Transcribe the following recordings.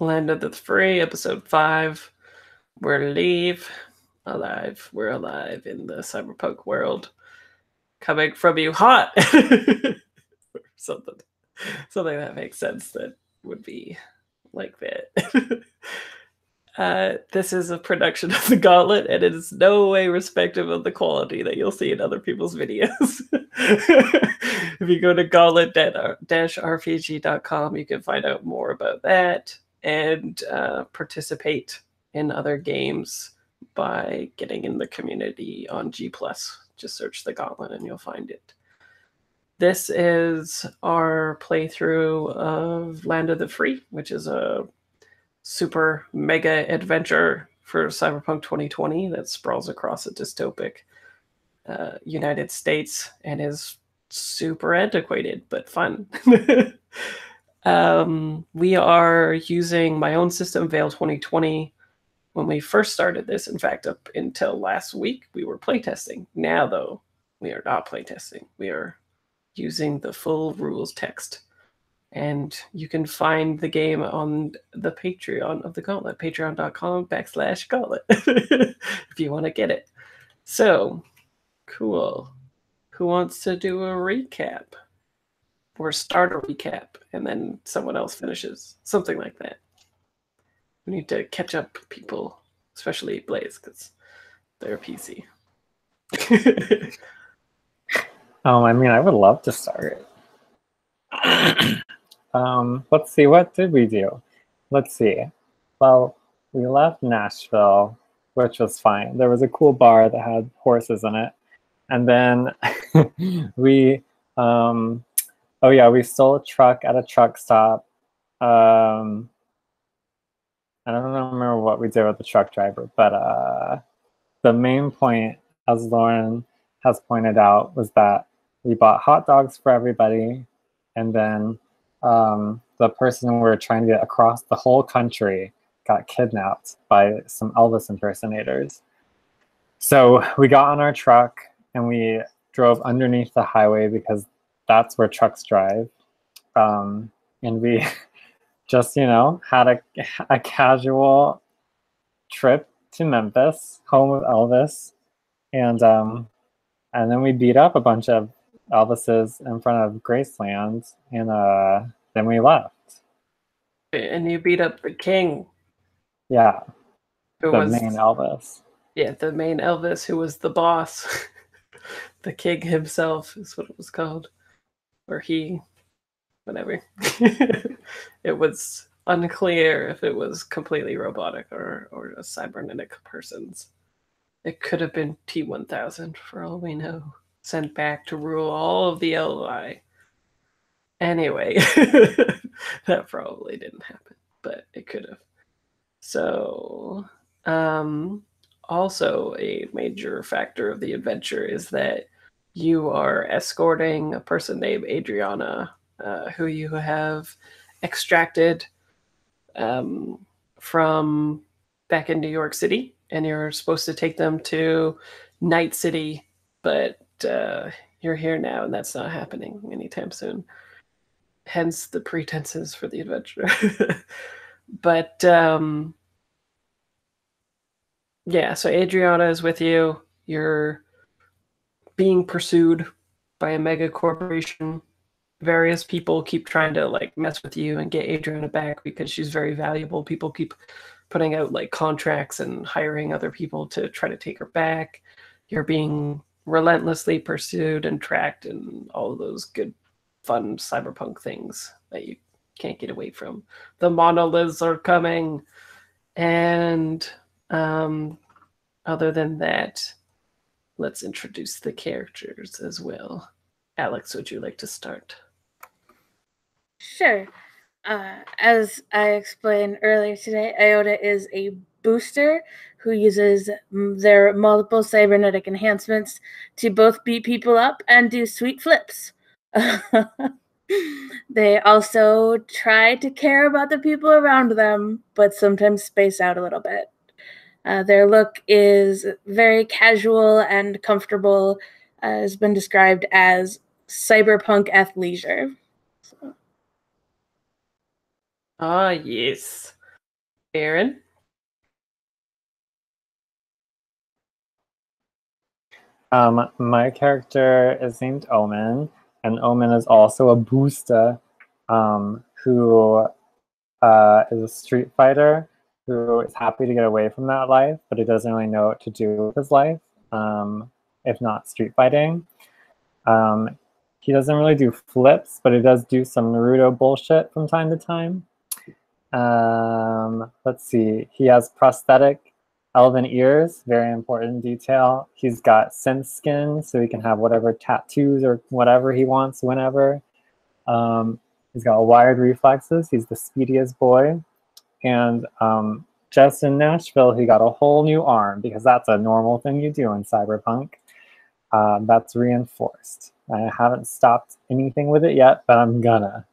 Land of the Free, episode 5. We're alive. We're alive in the cyberpunk world. Coming from you hot. something, something that makes sense. That would be like that. This is a production of The Gauntlet, and it is no way respective of the quality that you'll see in other people's videos. If you go to gauntlet-rpg.com, you can find out more about that and participate in other games by getting in the community on G+. Just search The Gauntlet and you'll find it. This is our playthrough of Land of the Free, which is a super mega adventure for Cyberpunk 2020 that sprawls across a dystopic United States and is super antiquated but fun. We are using my own system, Veil 2020. When we first started this, in fact, up until last week, we were playtesting. Now, though, we are not playtesting. We are using the full rules text. And you can find the game on the Patreon of The Gauntlet, patreon.com/gauntlet, if you want to get it. So, cool. Who wants to do a recap? Or start a recap, and then someone else finishes. Something like that. We need to catch up people, especially Blaze, because they're PC. I mean, I would love to start. Let's see, what did we do? Let's see. Well, we left Nashville, which was fine. There was a cool bar that had horses in it. And then we, we stole a truck at a truck stop. I don't remember what we did with the truck driver, but the main point, as Lauren has pointed out, was that we bought hot dogs for everybody, and then the person we were trying to get across the whole country got kidnapped by some Elvis impersonators. So we got on our truck and we drove underneath the highway because that's where trucks drive. And we just, had a casual trip to Memphis, home of Elvis. And then we beat up a bunch of Elvises in front of Graceland, and then we left. And you beat up the king. Yeah, the main Elvis. Yeah, the main Elvis, who was the boss. The king himself is what it was called. Or he, whatever. It was unclear if it was completely robotic or a cybernetic person's. It could have been T-1000, for all we know. Sent back to rule all of the LI. Anyway, that probably didn't happen, but it could have. So, also a major factor of the adventure is that you are escorting a person named Adriana, who you have extracted from back in New York City, and you're supposed to take them to Night City, but you're here now, and that's not happening anytime soon. Hence the pretenses for the adventure. But yeah, so Adriana is with you. You're being pursued by a mega corporation. Various people keep trying to mess with you and get Adriana back because she's very valuable. People keep putting out contracts and hiring other people to try to take her back. You're being relentlessly pursued and tracked and all of those good, fun cyberpunk things that you can't get away from. The monoliths are coming. And other than that, let's introduce the characters as well. Alex, would you like to start? Sure. As I explained earlier today, Iota is a booster who uses their multiple cybernetic enhancements to both beat people up and do sweet flips. They also try to care about the people around them, but sometimes space out a little bit. Their look is very casual and comfortable, has been described as cyberpunk athleisure. Ah, yes. Aaron? My character is named Omen, and Omen is also a booster who is a street fighter who is happy to get away from that life, but he doesn't really know what to do with his life, if not street fighting. He doesn't really do flips, but he does do some Naruto bullshit from time to time. Let's see. He has prosthetic elven ears, very important detail. He's got synth skin, so he can have whatever tattoos or whatever he wants whenever. He's got wired reflexes. He's the speediest boy. And just in Nashville, he got a whole new arm because that's a normal thing you do in Cyberpunk. That's reinforced. I haven't stopped anything with it yet, but I'm gonna.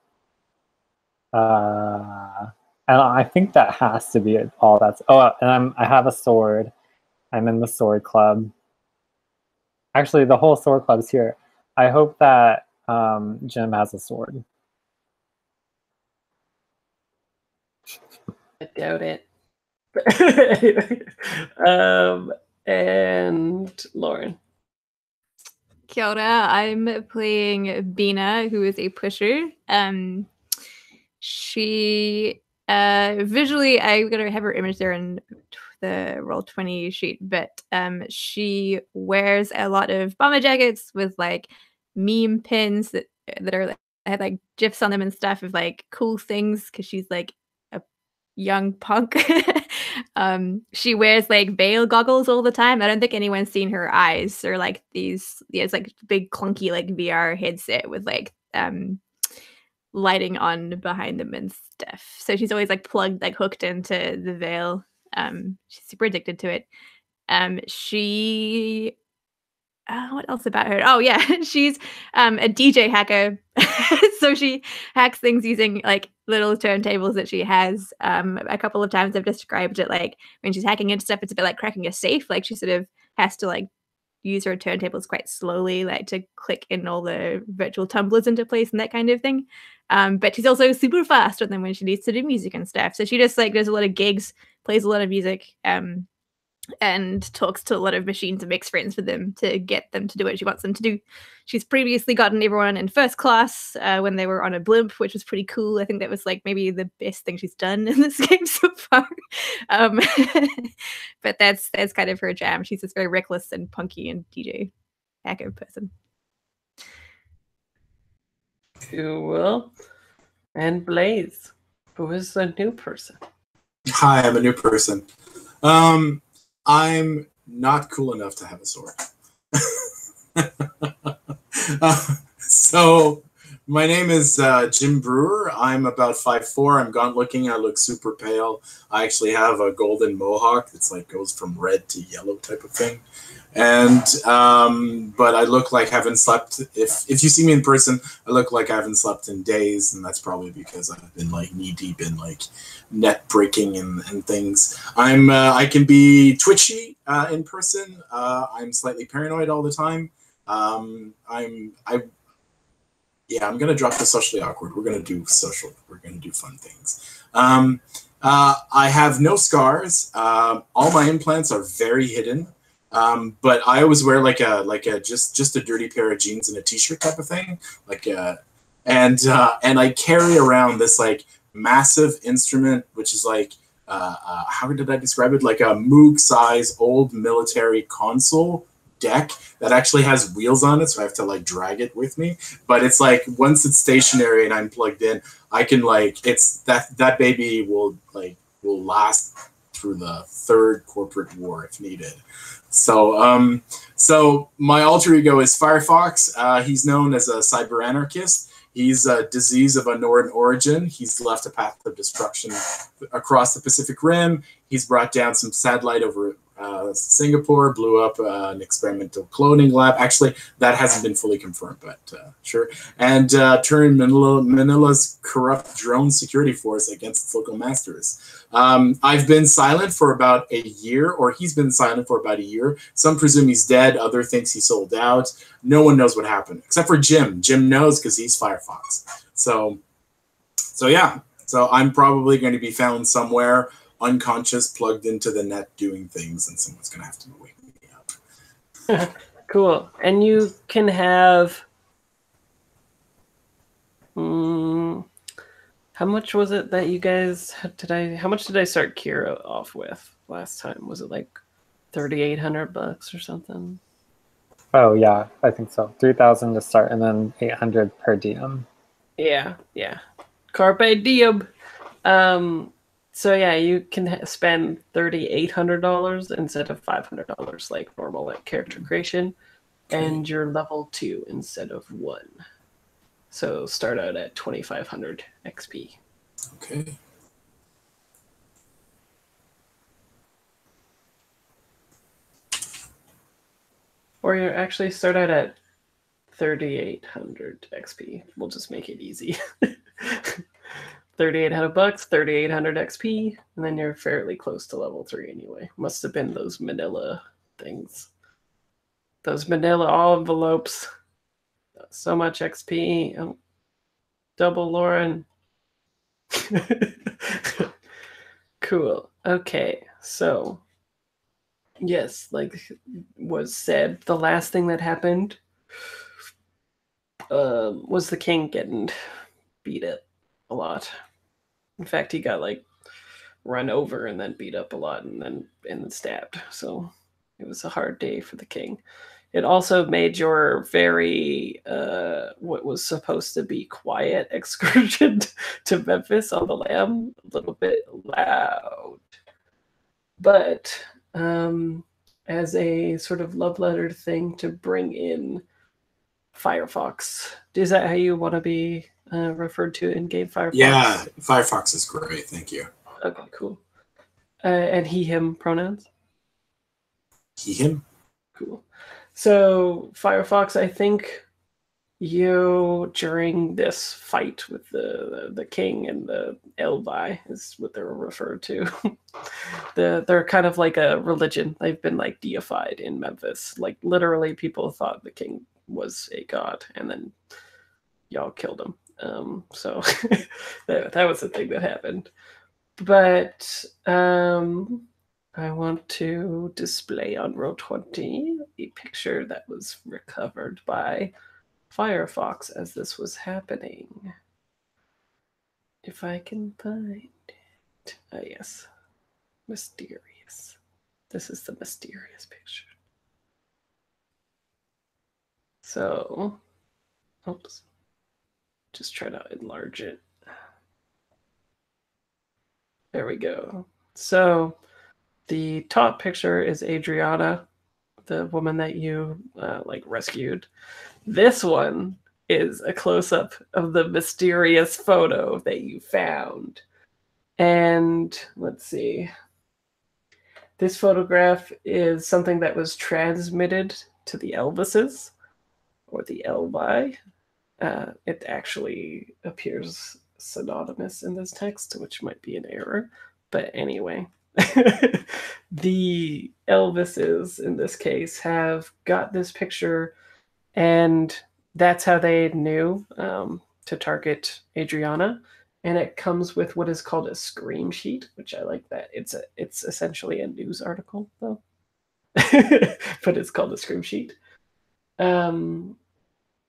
And I think that has to be all that's... Oh, and I have a sword. I'm in the sword club. Actually, the whole sword club's here. I hope that Jim has a sword. I doubt it. And Lauren. Kia ora, I'm playing Bina, who is a pusher. She visually, I'm gonna have her image there in the Roll20 sheet, but she wears a lot of bomber jackets with like meme pins that are like, have like gifs on them and stuff of like cool things because she's like a young punk. She wears like veil goggles all the time. I don't think anyone's seen her eyes, or like these, yeah, it's like big clunky like VR headset with like lighting on behind them and stuff. So she's always like plugged, like hooked into the veil. She's super addicted to it. She what else about her? Oh yeah, she's a DJ hacker. So she hacks things using like little turntables that she has. A couple of times I've described it like when she's hacking into stuff, it's a bit like cracking a safe. Like she sort of has to like use her turntables quite slowly, like to click in all the virtual tumblers into place and that kind of thing. But she's also super fast with them when she needs to do music and stuff. So she just like does a lot of gigs, plays a lot of music, and talks to a lot of machines and makes friends with them to get them to do what she wants them to do. She's previously gotten everyone in first class when they were on a blimp, which was pretty cool. I think that was like maybe the best thing she's done in this game so far. But that's kind of her jam. She's this very reckless and punky and DJ hacker person. Cool. And Blaze, who is a new person. Hi, I'm a new person. I'm not cool enough to have a sword. So my name is Jim Brewer. I'm about 5'4". I'm gaunt looking. I look super pale. I actually have a golden mohawk that's like goes from red to yellow type of thing. And but I look like I haven't slept. If you see me in person, I look like I haven't slept in days, and that's probably because I've been like knee deep in like net breaking and things. I can be twitchy in person. I'm slightly paranoid all the time. I'm gonna drop the socially awkward. We're gonna do social. We're gonna do fun things. I have no scars. All my implants are very hidden. But I always wear like a just a dirty pair of jeans and a t-shirt type of thing, and I carry around this like massive instrument, which is like how did I describe it? Like a Moog size old military console deck that actually has wheels on it, so I have to like drag it with me. But it's like once it's stationary and I'm plugged in, I can like it's that baby will last through the third corporate war if needed. So so my alter ego is Firefox. He's known as a cyber anarchist. He's a disease of unknown origin. He's left a path of destruction across the Pacific Rim. He's brought down some satellite over Singapore, blew up an experimental cloning lab. Actually, that hasn't been fully confirmed, but sure. And turned Manila's corrupt drone security force against its local masters. I've been silent for about a year, or he's been silent for about a year. Some presume he's dead. Other thinks he sold out. No one knows what happened, except for Jim. Jim knows because he's Firefox. So yeah. So I'm probably going to be found somewhere unconscious, plugged into the net, doing things, and someone's gonna have to wake me up. Cool. And you can have. How much was it that you guys how much did I start Kira off with last time? Was it like $3,800 or something? Oh yeah, I think so. 3,000 to start, and then 800 per diem. Yeah. Carpe diem. So yeah, you can spend $3,800 instead of $500 like normal at character creation, and you're level 2 instead of 1. So start out at 2,500 XP. Okay. Or you actually start out at 3,800 XP. We'll just make it easy. $3,800, 3,800 XP, and then you're fairly close to level 3 anyway. Must have been those manila things. Those manila envelopes. So much XP. Oh, double Lauren. Cool. Okay, so yes, like was said, the last thing that happened was the king getting beat up a lot. In fact, he got like run over and then beat up a lot and then stabbed. So it was a hard day for the king. It also made your very what was supposed to be quiet excursion to Memphis on the lam a little bit loud. But as a sort of love letter thing to bring in Firefox. Is that how you want to be referred to in game, Firefox? Yeah, Firefox is great. Thank you. Okay, cool. And he, him pronouns? He, him. Cool. So Firefox, I think you, during this fight with the king and the Elvi, is what they're referred to. They're kind of like a religion. They've been like deified in Memphis. Like literally people thought the king was a god, and then y'all killed him. So that was the thing that happened. But I want to display on row 20 a picture that was recovered by Firefox as this was happening. If I can find it. Yes. Mysterious. This is the mysterious picture. So, oops. Just try to enlarge it. There we go. So, the top picture is Adriana, the woman that you like rescued. This one is a close-up of the mysterious photo that you found. And let's see. This photograph is something that was transmitted to the Elvises, or the Elvi. It actually appears synonymous in this text, which might be an error. But anyway, the Elvises, in this case, have got this picture, and that's how they knew to target Adriana. And it comes with what is called a scream sheet, which I like that. It's essentially a news article, though. But it's called a scream sheet. And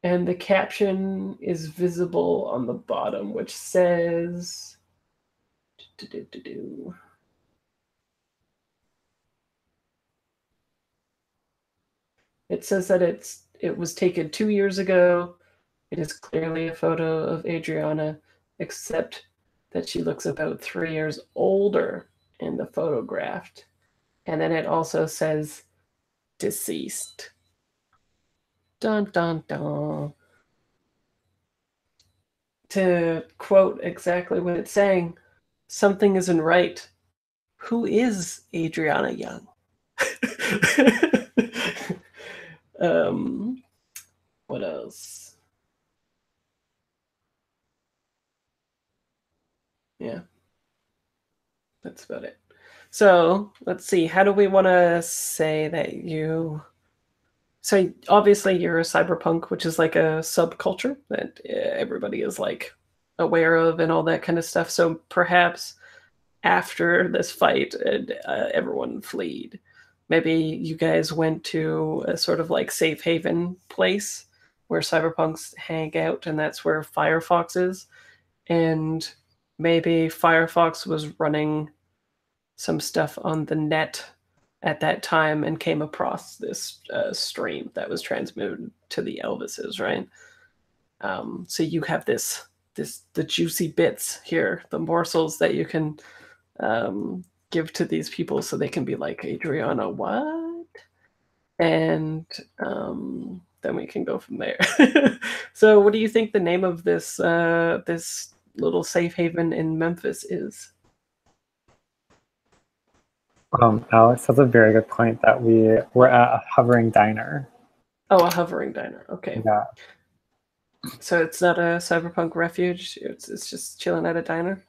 the caption is visible on the bottom, which says... It says that it was taken 2 years ago. It is clearly a photo of Adriana, except that she looks about 3 years older in the photograph. And then it also says deceased. Dun, dun, dun. To quote exactly what it's saying, something isn't right. Who is Adriana Young? What else? Yeah, that's about it. So let's see. How do we want to say that you... So obviously you're a cyberpunk, which is like a subculture that everybody is like aware of and all that kind of stuff. So perhaps after this fight and everyone fled. Maybe you guys went to a sort of like safe haven place where cyberpunks hang out, and that's where Firefox is. And maybe Firefox was running some stuff on the net at that time and came across this stream that was transmitted to the Elvises, right? So you have the juicy bits here, the morsels that you can give to these people so they can be like, Adriana, what? And then we can go from there. So what do you think the name of this this little safe haven in Memphis is? Alex has a very good point that we're at a hovering diner. Oh, a hovering diner. Okay. Yeah. So it's not a cyberpunk refuge. It's just chilling at a diner.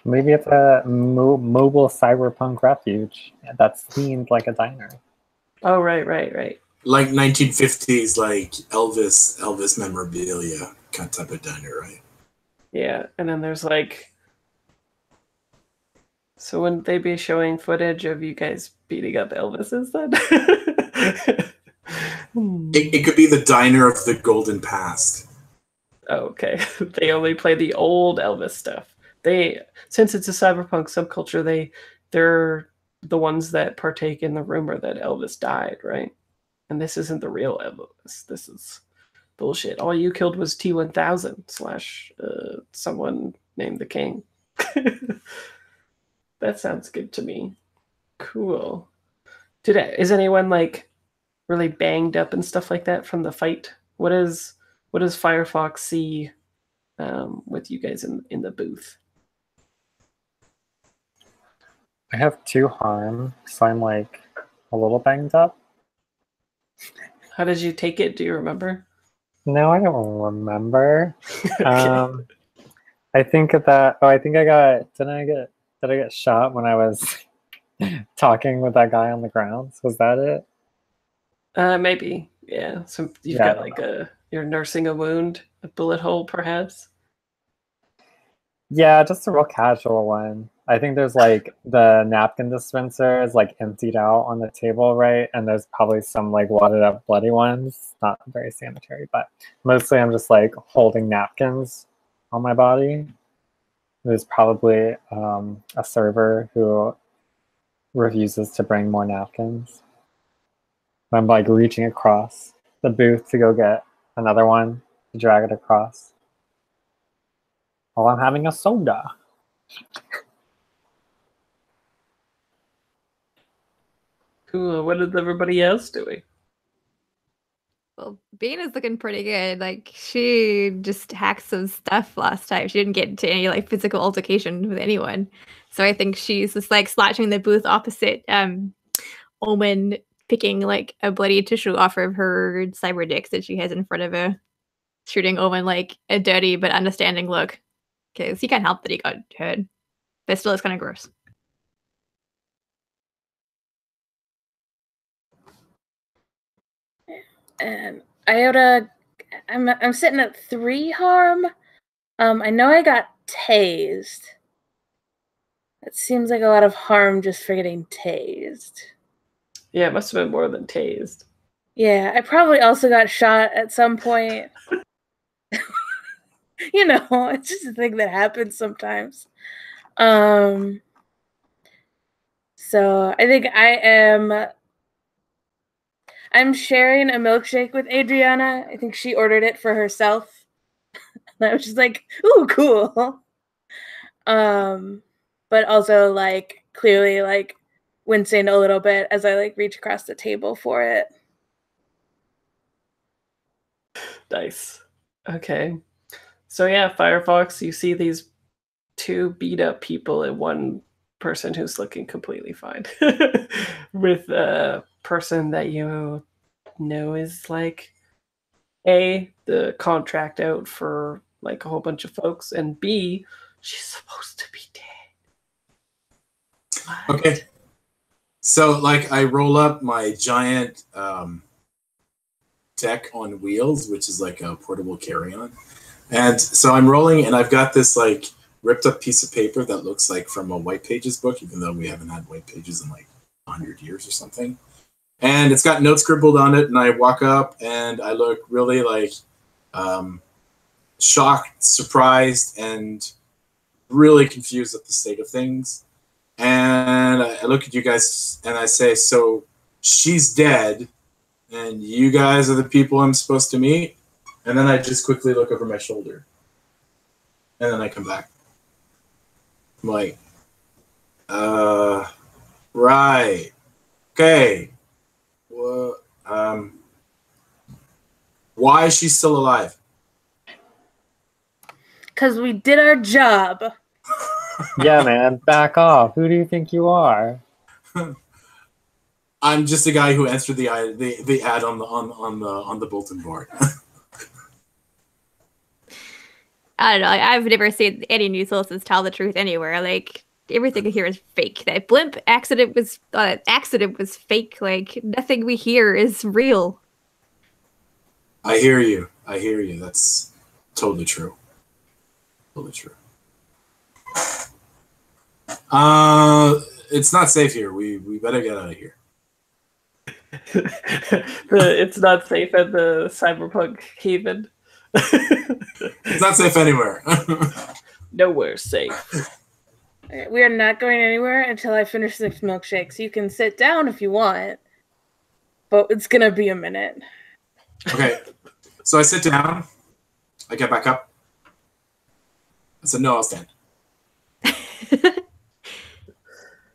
Maybe it's a mobile cyberpunk refuge that's themed like a diner. Oh, right. Like 1950s, like Elvis memorabilia kind of type of diner, right? Yeah, and then there's like. So wouldn't they be showing footage of you guys beating up Elvises then? It could be the diner of the golden past. Oh, okay. They only play the old Elvis stuff. Since it's a cyberpunk subculture, they're the ones that partake in the rumor that Elvis died, right? And this isn't the real Elvis. This is bullshit. All you killed was T-1000 / someone named the King. That sounds good to me. Cool. Is anyone like really banged up and stuff like that from the fight? What does Firefox see with you guys in the booth? I have 2 harm, so I'm like a little banged up. How did you take it? Do you remember? No, I don't remember. Okay. I think that. Oh, I think I got. Did I get shot when I was talking with that guy on the grounds? Was that it? Maybe. Yeah. So you've got like you're nursing a wound, a bullet hole, perhaps. Yeah, just a real casual one. I think there's like the napkin dispenser is like emptied out on the table, right? And there's probably some like wadded up bloody ones. Not very sanitary, but mostly I'm just like holding napkins on my body. There's probably a server who refuses to bring more napkins. I'm like reaching across the booth to go get another one to drag it across while I'm having a soda. Cool. What is everybody else doing? Well, Bean is looking pretty good. Like, she just hacked some stuff last time. She didn't get into any like physical altercation with anyone. So I think she's just like slouching the booth opposite Omen, picking like a bloody tissue off of her cyber dicks that she has in front of her, shooting Omen like a dirty but understanding look. Because he can't help that he got hurt. But still, it's kind of gross. And Iota, I'm sitting at 3 harm. I know I got tased. That seems like a lot of harm just for getting tased. Yeah, it must have been more than tased. Yeah, I probably also got shot at some point. You know, it's just a thing that happens sometimes. So I think I'm sharing a milkshake with Adriana. I think she ordered it for herself. And I was just like, ooh, cool. But also like clearly like wincing a little bit as I like reach across the table for it. Nice. Okay. So yeah, Firefox, you see these 2 beat up people and one person who's looking completely fine. With a person that you know is like A, the contract out for like a whole bunch of folks, and B, she's supposed to be dead. What? Okay. So like I roll up my giant deck on wheels, which is like a portable carry-on. And so I'm rolling and I've got this like ripped up piece of paper that looks like from a White Pages book, even though we haven't had White Pages in like 100 years or something. And it's got notes scribbled on it, and I walk up and I look really like shocked, surprised, and really confused at the state of things. And I look at you guys and I say, so she's dead and you guys are the people I'm supposed to meet? And then I just quickly look over my shoulder. And then I come back. I'm like, right. Okay. Well, why is she still alive? Because we did our job. Yeah, man, back off. Who do you think you are? I'm just a guy who answered the ad on the bulletin board. I don't know. I've never seen any news sources tell the truth anywhere. Like everything here is fake. That blimp accident was fake. Like nothing we hear is real. I hear you. That's totally true. Totally true. It's not safe here. We better get out of here. It's not safe at the cyberpunk haven. It's not safe anywhere. Nowhere safe. We are not going anywhere until I finish this milkshake. So you can sit down if you want, but it's gonna be a minute. Okay. So I sit down. I get back up. I said, no, I'll stand.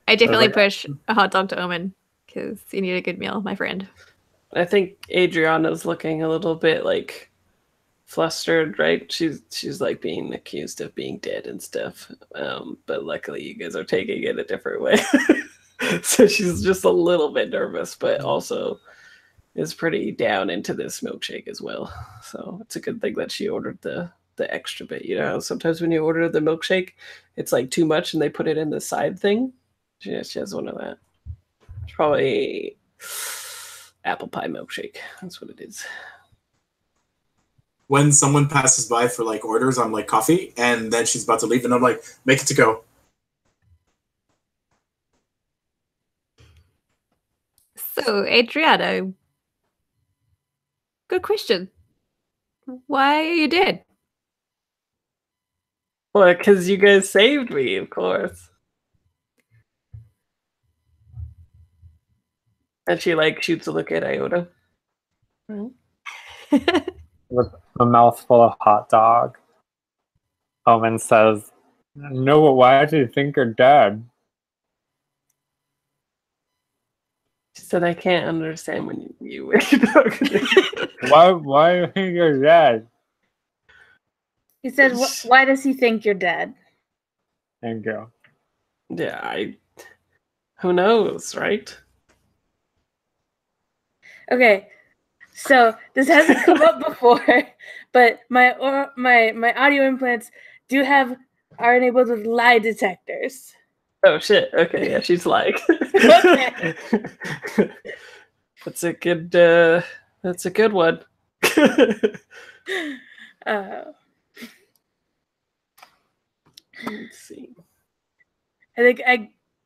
I definitely push a hot dog to Omen because you need a good meal, my friend. I think Adriana's looking a little bit like flustered, right? She's like being accused of being dead and stuff. But luckily you guys are taking it a different way. So she's just a little bit nervous, but also is pretty down into this milkshake as well. So it's a good thing that she ordered the extra bit. You know, sometimes when you order the milkshake, it's like too much and they put it in the side thing. She has one of that. It's probably apple pie milkshake. That's what it is. When someone passes by for like orders, I'm like coffee, and then she's about to leave, and I'm like, make it to go. So, Adriana, good question. Why are you dead? Well, because you guys saved me, of course. And she like shoots a look at Iota. With a mouthful of hot dog, Omen says, no, why do you think you're dead? She said, I can't understand when you talk to me. Why do you think you're dead? He said, why does he think you're dead? Thank you. Yeah, who knows, right? Okay, so this hasn't come up before, but my audio implants are enabled with lie detectors. Oh shit! Okay, yeah, she's like, Okay. That's a good. That's a good one. Let's see. I think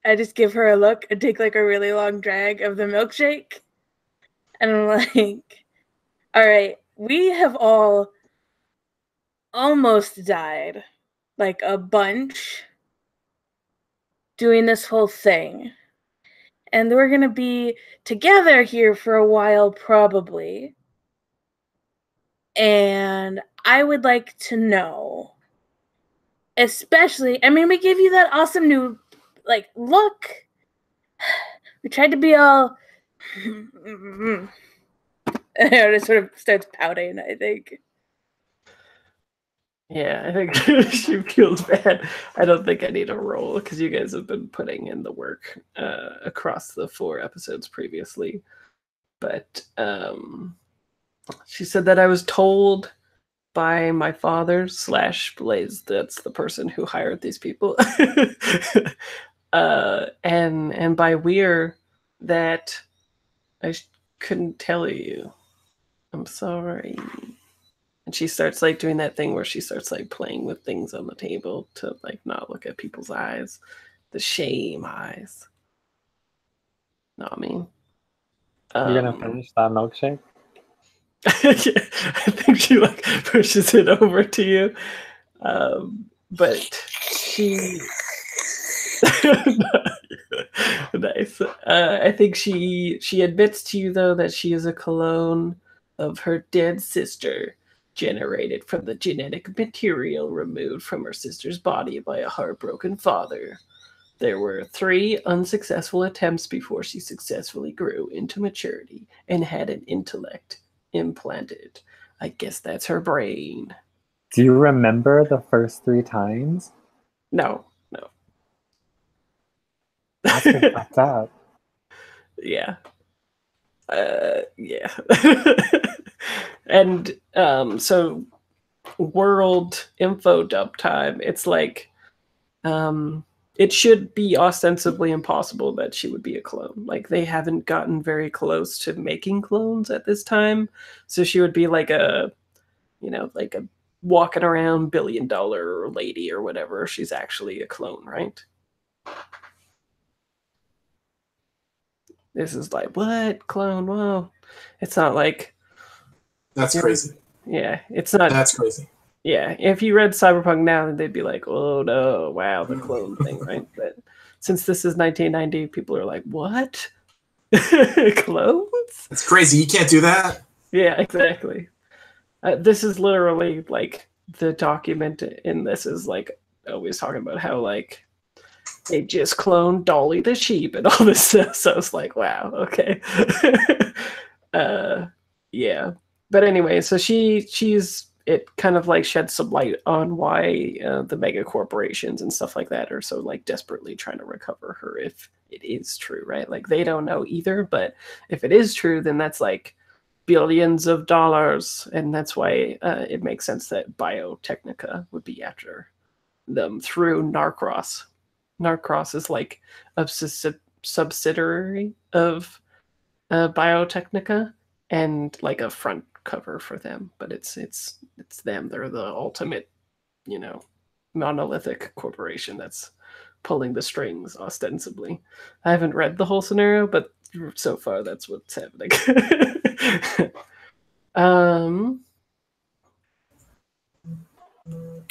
I just give her a look and take like a really long drag of the milkshake. And I'm like, all right, we have all almost died, like a bunch, doing this whole thing. And we're going to be together here for a while, probably. And I would like to know, especially, I mean, we gave you that awesome new, like, look. We tried to be all... And it sort of starts pouting, I think. Yeah, I think she feels bad. I don't think I need a roll because you guys have been putting in the work across the 4 episodes previously. But she said that I was told by my father / Blaze, that's the person who hired these people, and by Weir that I couldn't tell you. I'm sorry. And she starts like doing that thing where she starts like playing with things on the table to like not look at people's eyes. The shame eyes. No, I mean. You're gonna finish that milkshake? Yeah, I think she like pushes it over to you. But she nice. I think she admits to you though that she is a clone of her dead sister, generated from the genetic material removed from her sister's body by a heartbroken father. There were 3 unsuccessful attempts before she successfully grew into maturity and had an intellect implanted. I guess that's her brain. Do you remember the first 3 times? No. That's been fucked up. Yeah. Yeah. And so world info dump time, it's like it should be ostensibly impossible that she would be a clone. Like they haven't gotten very close to making clones at this time. So she would be like a, like a walking around $1 billion lady or whatever. She's actually a clone, right? This is like, what? Clone? Whoa. It's not like... That's crazy. Yeah, it's not... That's crazy. Yeah, if you read Cyberpunk now, they'd be like, oh no, wow, the clone thing, right? But since this is 1990, people are like, what? Clones? It's crazy. You can't do that. Yeah, exactly. This is literally like the document in this is like always talking about how like they just cloned Dolly the sheep and all this stuff. So it's like, wow, okay. Yeah. But anyway, so she's it kind of like sheds some light on why the mega corporations and stuff like that are so like desperately trying to recover her if it is true, right? Like they don't know either, but if it is true, then that's like billions of dollars, and that's why it makes sense that Biotechnica would be after them through Narcross. Narcross is like a subsidiary of Biotechnica and like a front cover for them, but it's them. They're the ultimate, monolithic corporation that's pulling the strings ostensibly. I haven't read the whole scenario, but so far that's what's happening.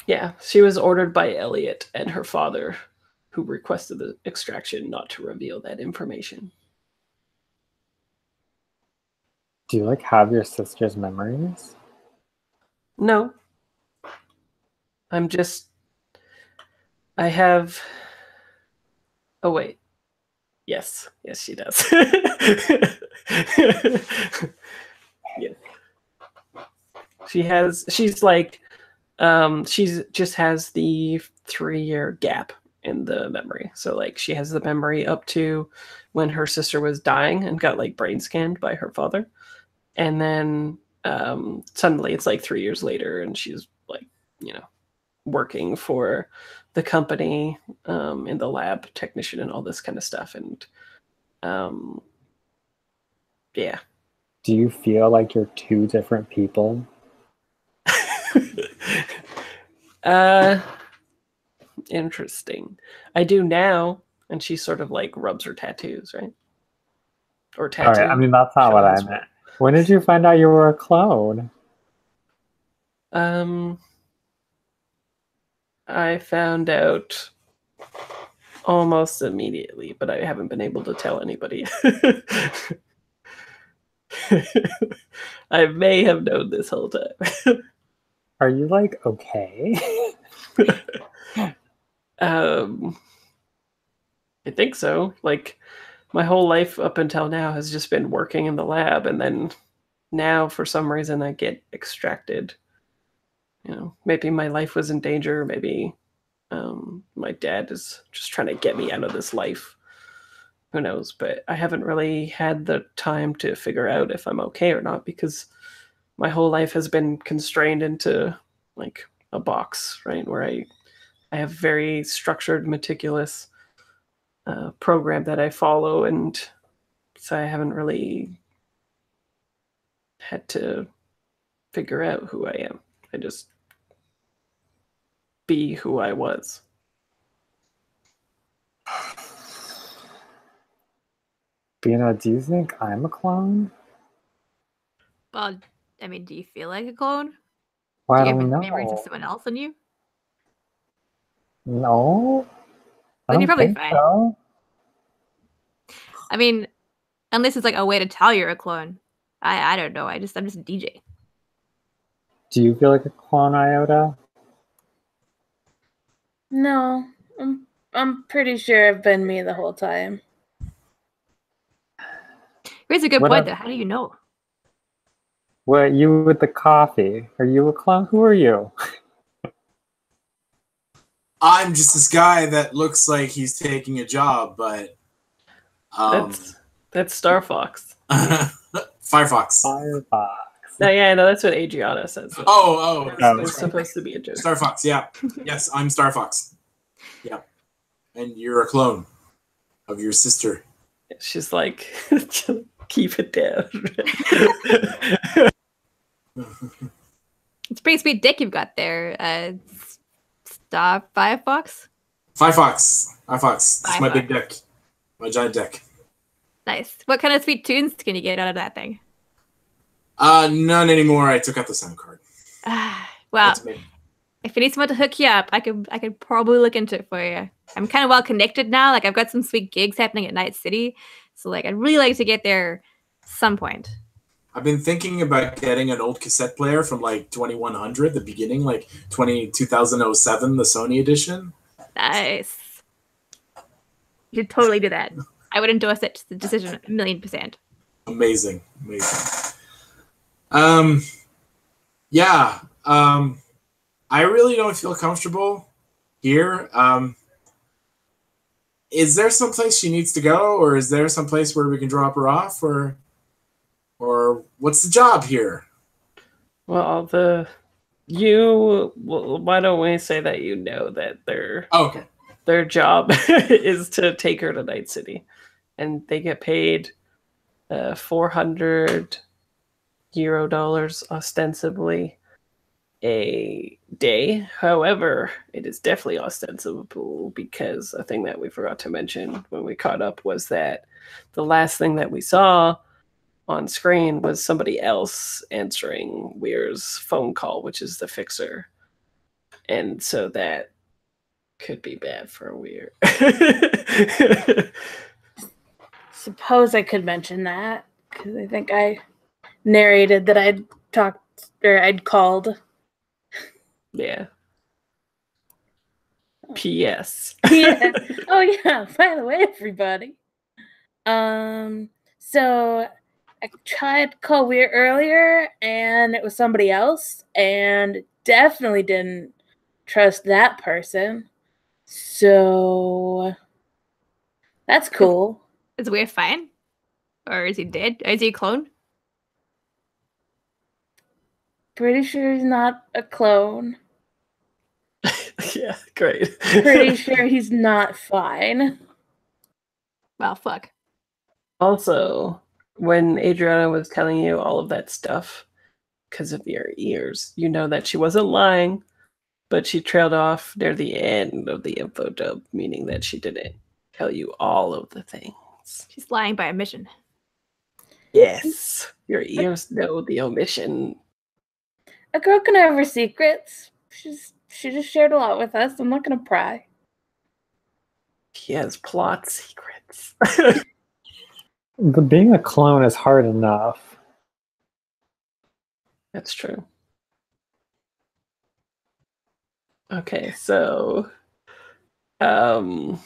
Yeah, she was ordered by Elliot and her father, who requested the extraction not to reveal that information. Do you like have your sister's memories? No. I have... Oh, wait. Yes, she does. Yeah. She's like, she's just has the 3-year gap in the memory. So like she has the memory up to when her sister was dying and got like brain scanned by her father. And then suddenly it's like 3 years later and she's like, working for the company in the lab, technician and all this kind of stuff. And yeah. Do you feel like you're 2 different people? Interesting. I do now, and she sort of like rubs her tattoos, right? Or tattoo. All right, I mean, that's not what I meant. When did you find out you were a clone? I found out almost immediately, but I haven't been able to tell anybody. I may have known this whole time. Are you like okay? I think so. Like my whole life up until now has just been working in the lab, and then now for some reason I get extracted. Maybe my life was in danger. Maybe my dad is just trying to get me out of this life. Who knows? But I haven't really had the time to figure out if I'm okay or not, because my whole life has been constrained into like a box, right? Where I have very structured, meticulous program that I follow, and so I haven't really had to figure out who I am. I just be who I was. Bina, do you think I'm a clone? Well, I mean, do you feel like a clone? Well, I Do you don't have memories of know. someone else in you? No, I Then you're don't probably think fine. so. I mean, unless it's like a way to tell you're a clone. I don't know. I'm just a DJ. Do you feel like a clone, Iota? No, I'm pretty sure I've been me the whole time. Here's a good What point, up? though. How do you know? What, you with the coffee? Are you a clone? Who are you? I'm just this guy that looks like he's taking a job, but That's Star Fox. Firefox. Firefox. No, yeah, no, that's what Adriana says. Oh, It's that's right. supposed to be a joke. Star Fox. Yeah. Yes, I'm Star Fox. Yeah, and you're a clone of your sister. She's like, keep it down. It's a pretty sweet dick you've got there. Star Firefox. Firefox. It's my big Firefox. deck. My giant deck. Nice. What kind of sweet tunes can you get out of that thing? None anymore. I took out the sound card. Well, That's me. if you need someone to hook you up, I could probably look into it for you. I'm kind of well connected now. Like I've got some sweet gigs happening at Night City, so like I'd really like to get there some point. I've been thinking about getting an old cassette player from like 2100, the beginning, like 2007, the Sony edition. Nice. You should totally do that. I would endorse it. The decision 1,000,000%. Amazing. Yeah. I really don't feel comfortable here. Is there some place she needs to go, or is there some place where we can drop her off, or what's the job here? Well, why don't we say that you know that Okay. their job is to take her to Night City, and they get paid $400 ostensibly a day. However, it is definitely ostensible because a thing that we forgot to mention when we caught up was that the last thing that we saw on screen was somebody else answering Weir's phone call, which is the fixer. And so that could be bad for Weir. Suppose I could mention that because I think I narrated that I'd talked or I'd called. Yeah. P.S. Yeah. Oh yeah. By the way, everybody. So I tried to call Weir earlier, and it was somebody else, and definitely didn't trust that person. So that's cool. Is Weir fine? Or is he dead? Or is he a clone? Pretty sure he's not a clone. Yeah, great. Pretty sure he's not fine. Well, fuck. Also, when Adriana was telling you all of that stuff because of your ears, you know that she wasn't lying, but she trailed off near the end of the info dump, meaning that she didn't tell you all of the things. She's lying by omission. Yes, your ears know the omission. A girl can have her secrets. She just shared a lot with us. I'm not gonna pry. He has plot secrets. But being a clone is hard enough. That's true. Okay, so I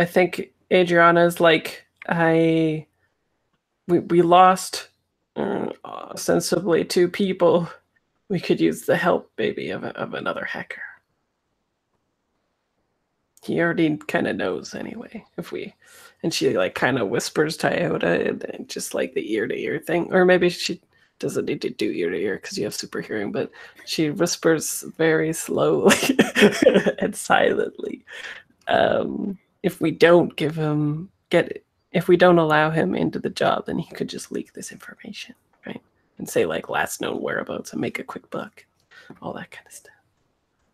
think Adriana's like, we lost ostensibly 2 people. We could use the help maybe of another hacker. He already kind of knows anyway. And she like kind of whispers to Iota, and then just like the ear to ear thing, or maybe she doesn't need to do ear to ear because you have super hearing, but she whispers very slowly and silently. If we don't if we don't allow him into the job, then he could just leak this information, right? and say like last known whereabouts and make a quick buck, all that kind of stuff.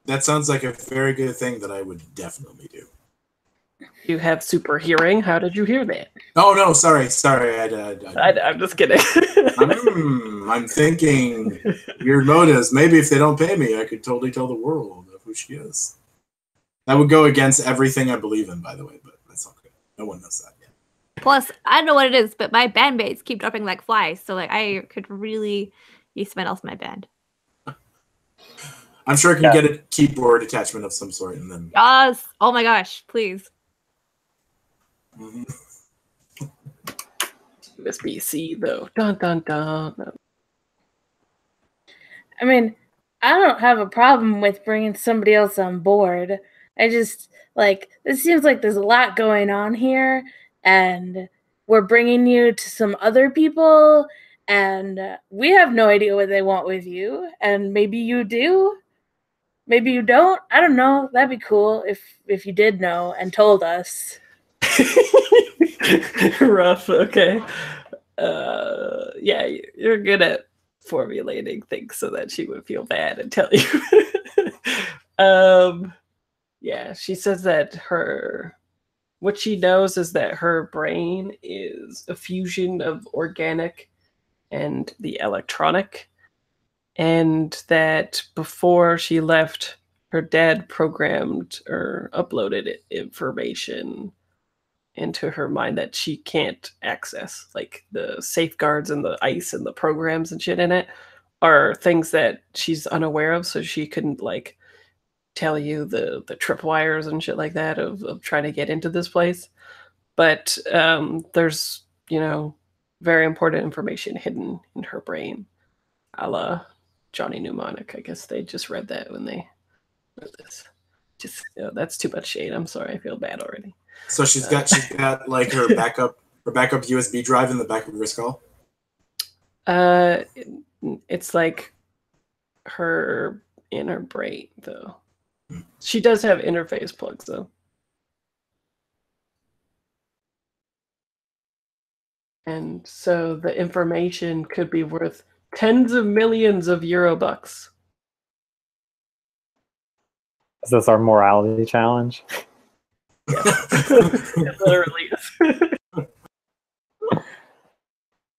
That sounds like a very good thing that I would definitely do. You have super hearing. How did you hear that? Oh no, sorry. I'm just kidding. I'm thinking weird motives. Maybe if they don't pay me, I could totally tell the world of who she is. That would go against everything I believe in, by the way, but that's okay. No one knows that yet. Plus, I don't know what it is, but my bandmates keep dropping like flies. So like I could really use someone else in my band. I'm sure I can get a keyboard attachment of some sort, and then. Yes. Oh my gosh! Please. Mm-hmm. USB-C though. Dun dun dun. I mean, I don't have a problem with bringing somebody else on board. I just like it seems like there's a lot going on here, and we're bringing you to some other people, and we have no idea what they want with you, and maybe you do. Maybe you don't. I don't know. That'd be cool if you did know and told us. Rough. Okay. Yeah, you're good at formulating things so that she would feel bad and tell you. Yeah, she says that what she knows is that her brain is a fusion of organic and the electronic. And that before she left, her dad programmed or uploaded information into her mind that she can't access. Like the safeguards and the ice and the programs and shit in it are things that she's unaware of, so she couldn't like tell you the tripwires and shit like that of trying to get into this place. But there's, very important information hidden in her brain, a la Johnny Mnemonic. I guess they just read that when they read this. Just that's too much shade. I'm sorry. I feel bad already. So she's got like her backup USB drive in the back of her skull. It's like her inner brain though. She does have interface plugs though. And so the information could be worth tens of millions of Eurobucks. Is this our morality challenge? Yeah. It literally is.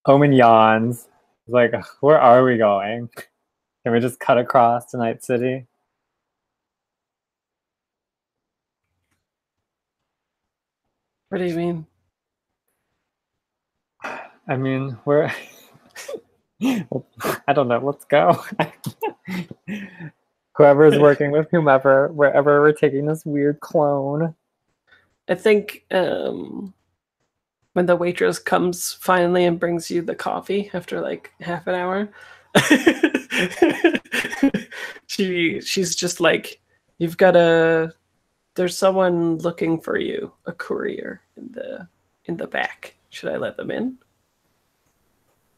Omen yawns. He's like, where are we going? Can we just cut across to Night City? What do you mean? I mean, we're... I don't know. Let's go. Whoever's working with whomever, wherever we're taking this weird clone. I think when the waitress comes finally and brings you the coffee after like half an hour, she's just like, there's someone looking for you, a courier in the back. Should I let them in?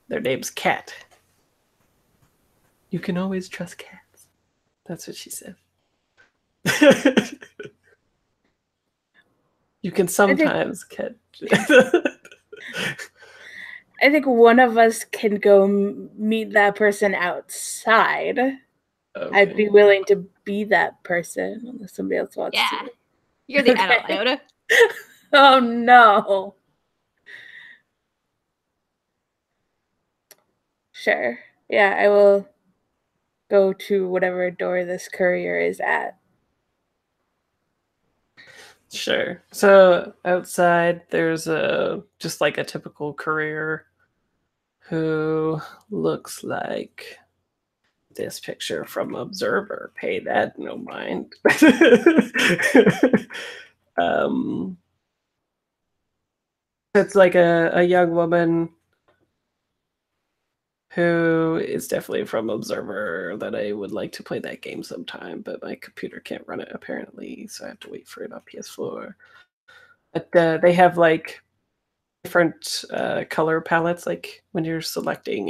Their name's Cat. You can always trust cats. That's what she said. You can sometimes catch. I think one of us can go meet that person outside. Okay. I'd be willing to be that person unless somebody else wants to. You're the adult, Iota. Oh no. Sure. Yeah, I will go to whatever door this courier is at. Sure. So outside there's just like a typical courier who looks like this picture from Observer. Pay that no mind. It's like a young woman who is definitely from Observer that I would like to play that game sometime, but my computer can't run it apparently, so I have to wait for it on PS4. But they have like different color palettes, like when you're selecting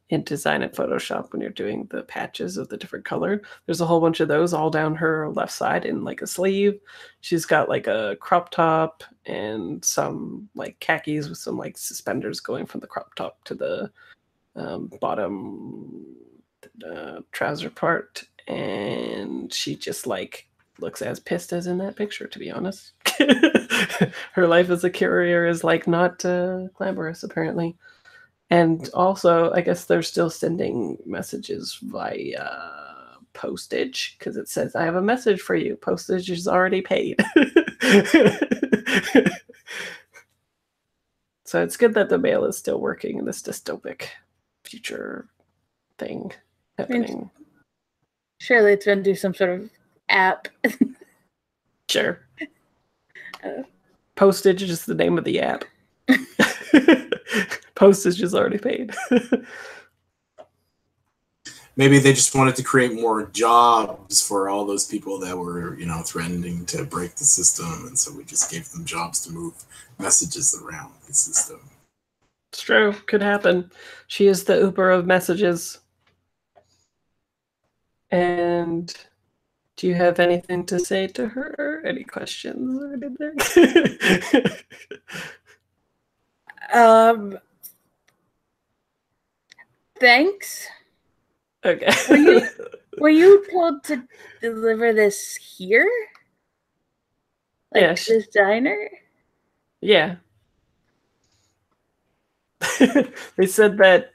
in Design and Photoshop, when you're doing the patches of the different color. There's a whole bunch of those all down her left side in like a sleeve. She's got like a crop top and some like khakis with some like suspenders going from the crop top to the bottom trouser part, and she just like looks as pissed as in that picture, to be honest. Her life as a courier is like not glamorous, apparently. And also, I guess they're still sending messages via postage, because it says, I have a message for you. Postage is already paid. So it's good that the mail is still working in this dystopic future thing happening. Surely it's going to do some sort of app. Sure. Postage is the name of the app. Postage is already paid. Maybe they just wanted to create more jobs for all those people that were, you know, threatening to break the system, and so we just gave them jobs to move messages around the system. It's true. Could happen. She is the Uber of messages. And do you have anything to say to her? Any questions or anything? Thanks. Okay. Were you told to deliver this here? Like Yeah, this diner? Yeah. They said that,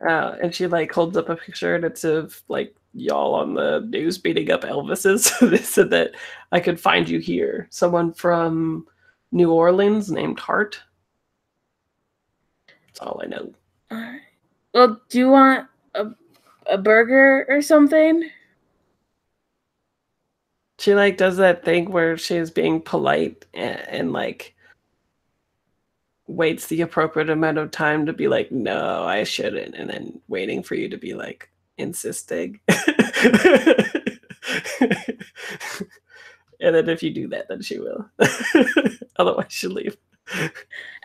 and she like holds up a picture, and it's of like y'all on the news beating up Elvises. So they said that I could find you here. Someone from New Orleans named Hart. That's all I know. All right. Well, do you want a burger or something? She like does that thing where she's being polite and like waits the appropriate amount of time to be like, no, I shouldn't, and then waiting for you to be like insisting. And then if you do that, then she will. Otherwise she'll leave.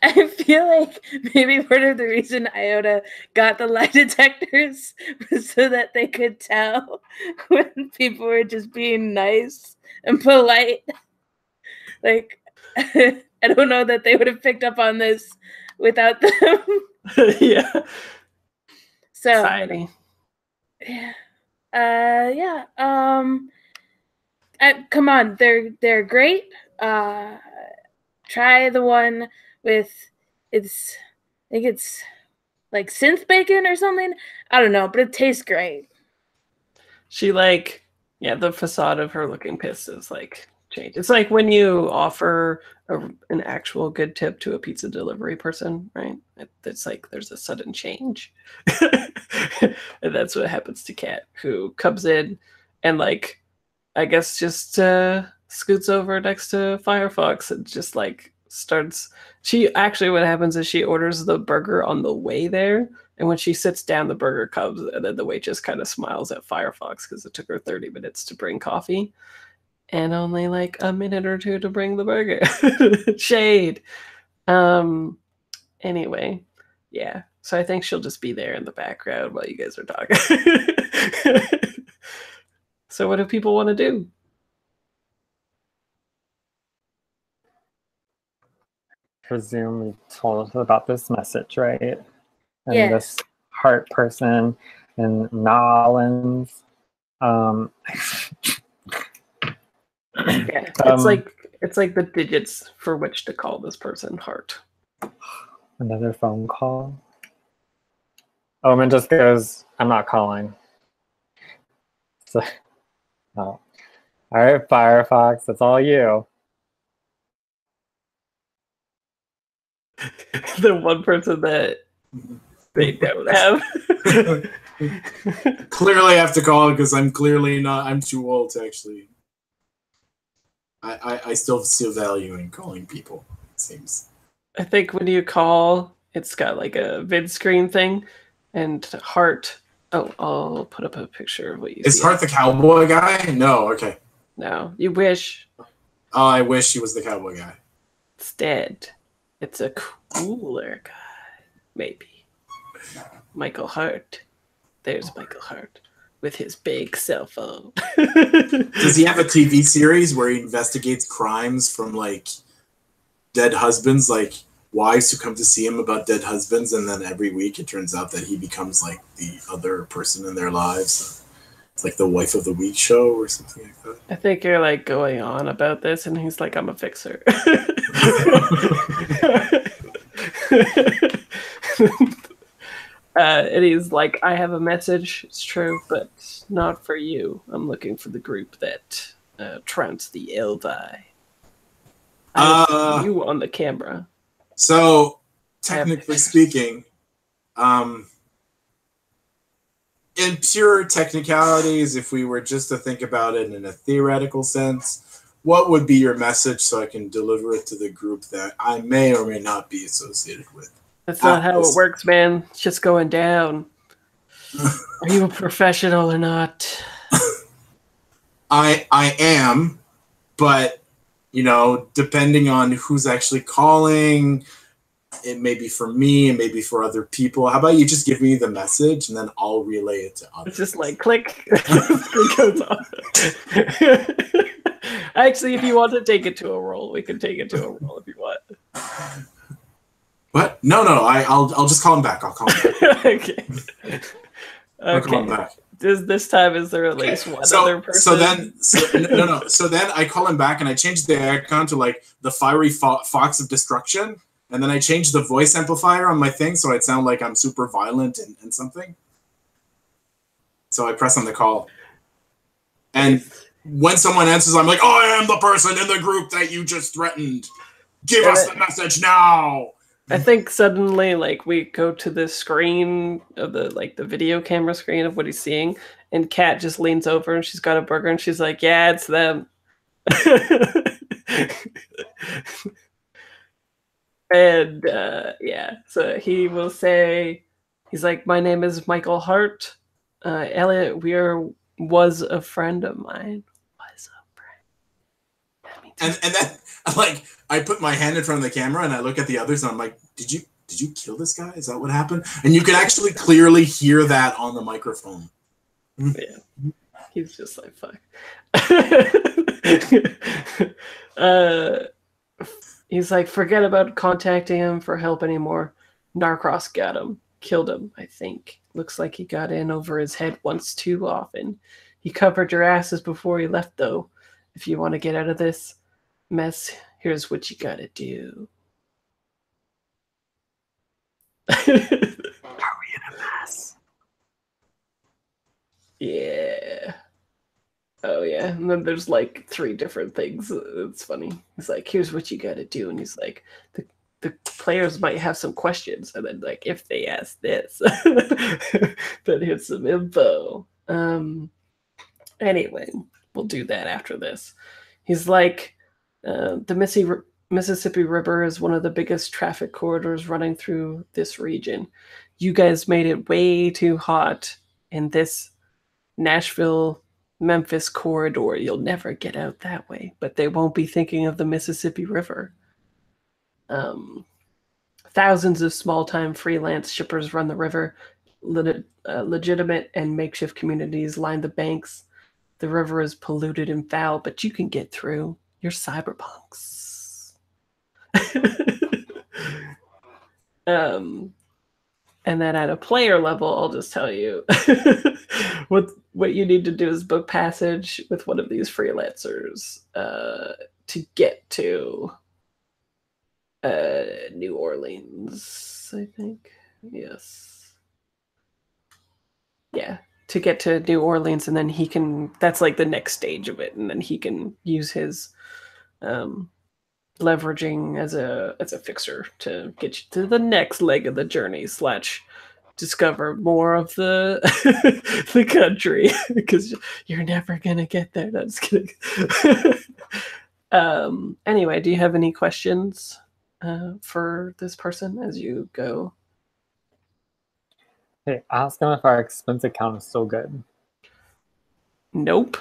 I feel like maybe part of the reason Iota got the lie detectors was so that they could tell when people were just being nice and polite. Like, I don't know that they would have picked up on this without them. Yeah. So, Society. yeah. Yeah. Come on, they're great. Try the one with I think it's like synth bacon or something. I don't know, but it tastes great. She like, yeah, the facade of her looking pissed is like changed. It's like when you offer an actual good tip to a pizza delivery person, right? It's like there's a sudden change. And that's what happens to Kat, who comes in and like, I guess just scoots over next to Firefox and just like starts. She actually, what happens is she orders the burger on the way there, and when she sits down, the burger comes, and then the waitress kind of smiles at Firefox because it took her 30 minutes to bring coffee and only like a minute or two to bring the burger. Shade. Anyway, yeah. So I think she'll just be there in the background while you guys are talking. So what do people want to do? Presume we told us about this message, right? And Yes. this heart person in Nolans. Yeah, it's like the digits for which to call this person Hart. Another phone call. Omen just goes, I'm not calling. So, oh. All right, Firefox, it's all you. The one person that they don't have. Clearly I have to call because I'm clearly not, I'm too old to actually. I still see value in calling people, it seems. I think when you call, it's got like a vid screen thing, and Hart. Oh, I'll put up a picture of what you see. Is Hart the cowboy guy? No, okay. No, you wish. Oh, I wish he was the cowboy guy. It's dead. It's a cooler guy, maybe. Michael Hart. There's Michael Hart with his big cell phone. Does he have a TV series where he investigates crimes from like dead husbands? Like wives who come to see him about dead husbands, and then every week it turns out that he becomes like the other person in their lives. It's like the wife of the week show or something like that. I think you're like going on about this, and he's like, "I'm a fixer." And he's like, "I have a message. It's true, but not for you. I'm looking for the group that trounced the Elvi. I see you on the camera." So, technically speaking, in pure technicalities, if we were just to think about it in a theoretical sense, what would be your message so I can deliver it to the group that I may or may not be associated with? That's not how it works, man. It's just going down. Are you a professional or not? I am, but, you know, depending on who's actually calling, it may be for me, it may be for other people. How about you just give me the message and then I'll relay it to others? It's just like click. It goes off. Actually, if you want to take it to a roll, we can take it to a roll if you want. What? No. I'll just call him back. I'll call him back. Okay. I'll call him back. This time is there at least one other person? So then I call him back and I change the icon to like the fiery fox of destruction. And then I changed the voice amplifier on my thing so I'd sound like I'm super violent and something. So I press on the call. And when someone answers, I'm like, "Oh, I am the person in the group that you just threatened. Give us the message now." I think suddenly, like, we go to the screen of the video camera screen of what he's seeing, and Kat just leans over and she's got a burger and she's like, "Yeah, it's them." And so he will say, he's like, "My name is Michael Hart. Elliot Weir was a friend of mine." And then, like, I put my hand in front of the camera and I look at the others and I'm like, did you kill this guy? Is that what happened? And you can actually clearly hear that on the microphone. Yeah. He's just like, fuck. He's like, "Forget about contacting him for help anymore. Narcross got him. Killed him, I think. Looks like he got in over his head once too often. He covered your asses before he left, though. If you want to get out of this mess, here's what you gotta do." Are we in a mess? Yeah. Oh, yeah. And then there's like 3 different things. It's funny. He's like, "Here's what you gotta do." And he's like, the players might have some questions. And then, like, if they ask this, then here's some info. Anyway, we'll do that after this. He's like, the Mississippi River is one of the biggest traffic corridors running through this region. You guys made it way too hot in this Nashville Memphis corridor. You'll never get out that way, but they won't be thinking of the Mississippi River. Thousands of small-time freelance shippers run the river. Legitimate and makeshift communities line the banks. The river is polluted and foul, but you can get through. You're cyberpunks. And then at a player level, I'll just tell you what you need to do is book passage with one of these freelancers to get to New Orleans, I think. Yes. Yeah, to get to New Orleans, and then he can, that's like the next stage of it, and then he can use his leveraging as a fixer to get you to the next leg of the journey / discover more of the the country, because you're never gonna get there. No, just kidding. Anyway, do you have any questions for this person as you go? Hey, ask him if our expense account is still good. Nope.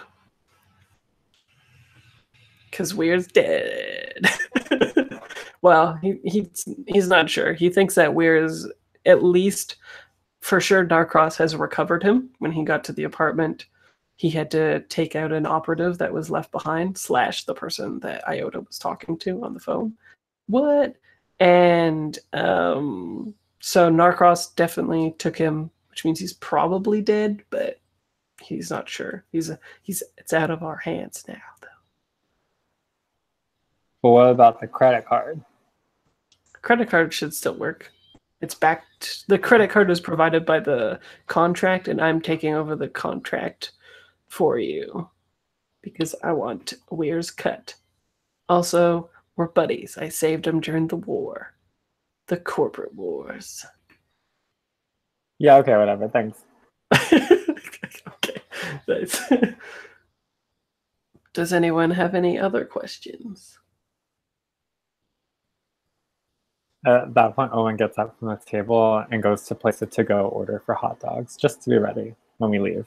Because Weir's dead. Well, he's not sure. He thinks that Weir is, at least for sure, Darkross has recovered him. When he got to the apartment, he had to take out an operative that was left behind, / the person that Iota was talking to on the phone. What? And so Narcross definitely took him, which means he's probably dead, but he's not sure. It's out of our hands now, though. But what about the credit card? Credit card should still work. It's backed. The credit card is provided by the contract, and I'm taking over the contract for you because I want Weir's cut. Also, we're buddies. I saved him during the war. The corporate wars. Yeah, okay, whatever. Thanks. Okay, nice. Does anyone have any other questions? At that point, Owen gets up from the table and goes to place a to-go order for hot dogs, just to be ready when we leave.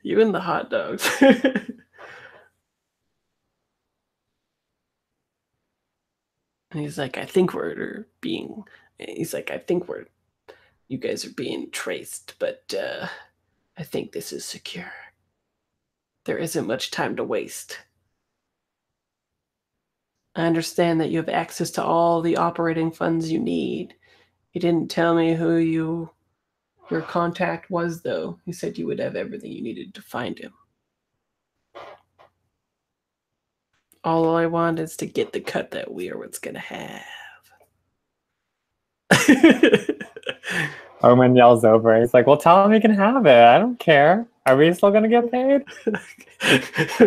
You and the hot dogs. And he's like, I think you guys are being traced, but I think this is secure. There isn't much time to waste. I understand that you have access to all the operating funds you need. You didn't tell me who your contact was, though. You said you would have everything you needed to find him. All I want is to get the cut that Weir was gonna have. Owen yells over. He's like, well, tell him he can have it. I don't care. Are we still going to get paid?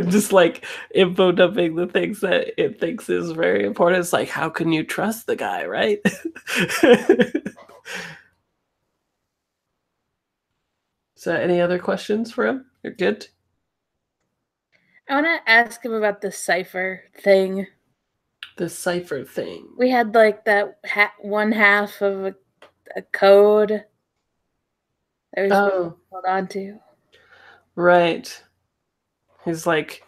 Just like info dumping the things that it thinks is very important. It's like, how can you trust the guy, right? So any other questions for him? You're good? I want to ask him about the cipher thing. The cipher thing. We had like that one half of a code that we hold on to. Right. He's like,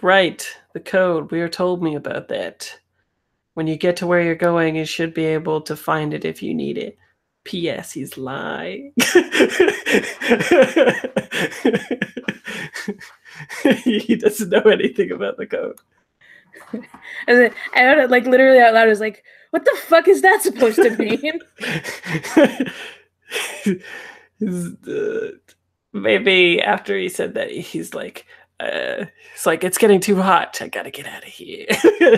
right, the code. Weir told me about that. When you get to where you're going, you should be able to find it if you need it. P.S. He's lying. He doesn't know anything about the code. And I heard it like literally out loud. I was like, what the fuck is that supposed to mean? Maybe after he said that, he's like, it's getting too hot. I gotta get out of here.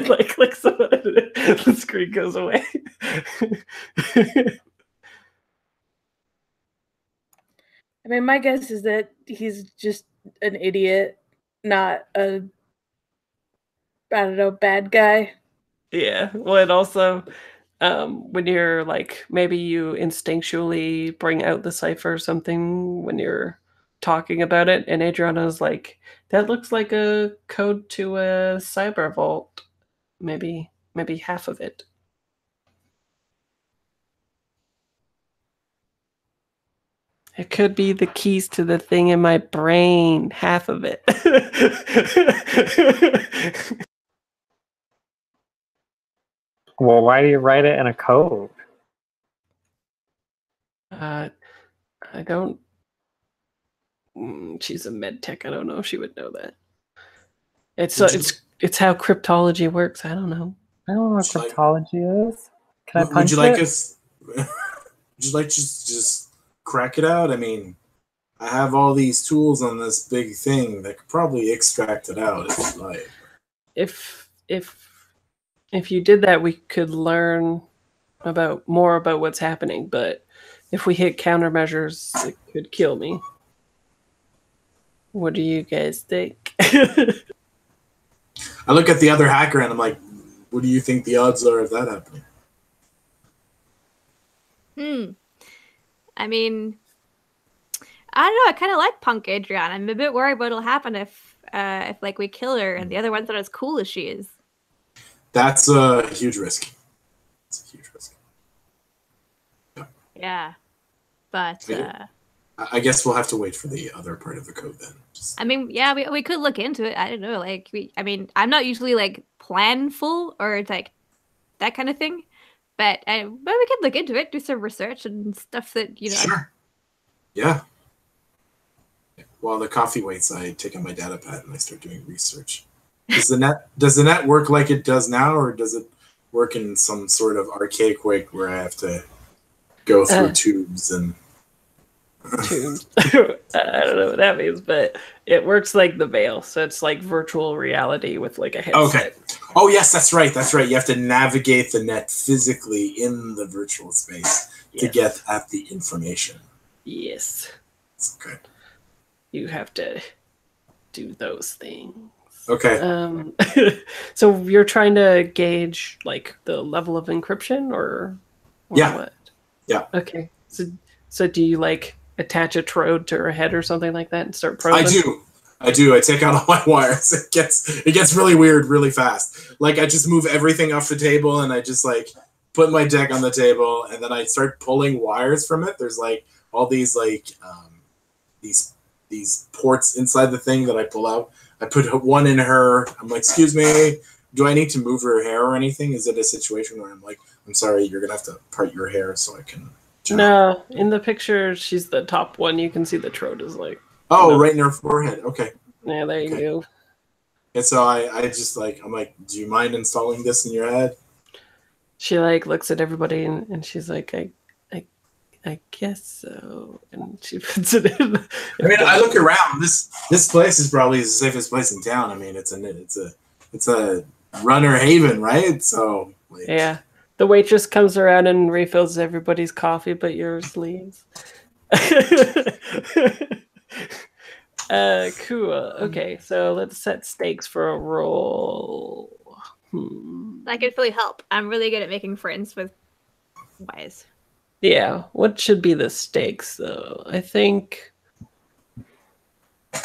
like so the screen goes away. I mean, my guess is that he's just an idiot, not a, I don't know, bad guy. Yeah. Well, and also, when you're like, maybe you instinctually bring out the cipher or something when you're talking about it, and Adriana's like, that looks like a code to a cyber vault. Maybe half of it. It could be the keys to the thing in my brain. Half of it. Well, why do you write it in a code? I don't. She's a med tech. I don't know if she would know that. It's how cryptology works. I don't know. I don't know what cryptology is. Can I punch Would you like it? us? Would you like just crack it out? I mean, I have all these tools on this big thing that could probably extract it out if you like. If you did that, we could learn more about what's happening. But if we hit countermeasures, it could kill me. What do you guys think? I look at the other hacker and I'm like, what do you think the odds are of that happening? I mean, I don't know. I kind of like Punk Adriana. I'm a bit worried what'll happen if like we kill her and the other one's not as cool as she is. That's a huge risk. It's a huge risk. Yeah, but I guess we'll have to wait for the other part of the code then. I mean, yeah, we could look into it. I don't know. Like I mean, I'm not usually like planful or like that kind of thing, but we could look into it, do some research and stuff that Sure. Yeah. While the coffee waits, I take out my data pad and I start doing research. Does the net work like it does now, or does it work in some sort of archaic way where I have to go through tubes and tubes? I don't know what that means, but it works like the Veil, so it's like virtual reality with like a headset. Okay. Oh yes, that's right. That's right. You have to navigate the net physically in the virtual space to get at the information. Yes. Okay. You have to do those things. Okay. So you're trying to gauge like the level of encryption or yeah. What? Yeah. Okay. So do you like attach a trode to her head or something like that and start probing? I do. I take out all my wires. It gets really weird really fast. Like I just move everything off the table and I just like put my deck on the table and then I start pulling wires from it. There's like all these like these ports inside the thing that I pull out. I put one in her. I'm like, excuse me, do I need to move her hair or anything? Is it a situation where I'm like, I'm sorry, you're going to have to part your hair so I can jump? No, in the picture, she's the top one. You can see the trode is like. Oh, right in her forehead. Okay. Yeah, there you go. And so I just like, I'm like, do you mind installing this in your head? She like looks at everybody and she's like, I guess so, and she puts it in. I mean, I look around. This place is probably the safest place in town. I mean, it's a runner haven, right? So like, yeah, the waitress comes around and refills everybody's coffee, but yours leaves. Cool. Okay, so let's set stakes for a roll. That could really help. I'm really good at making friends with wise. Yeah, what should be the stakes though? I think.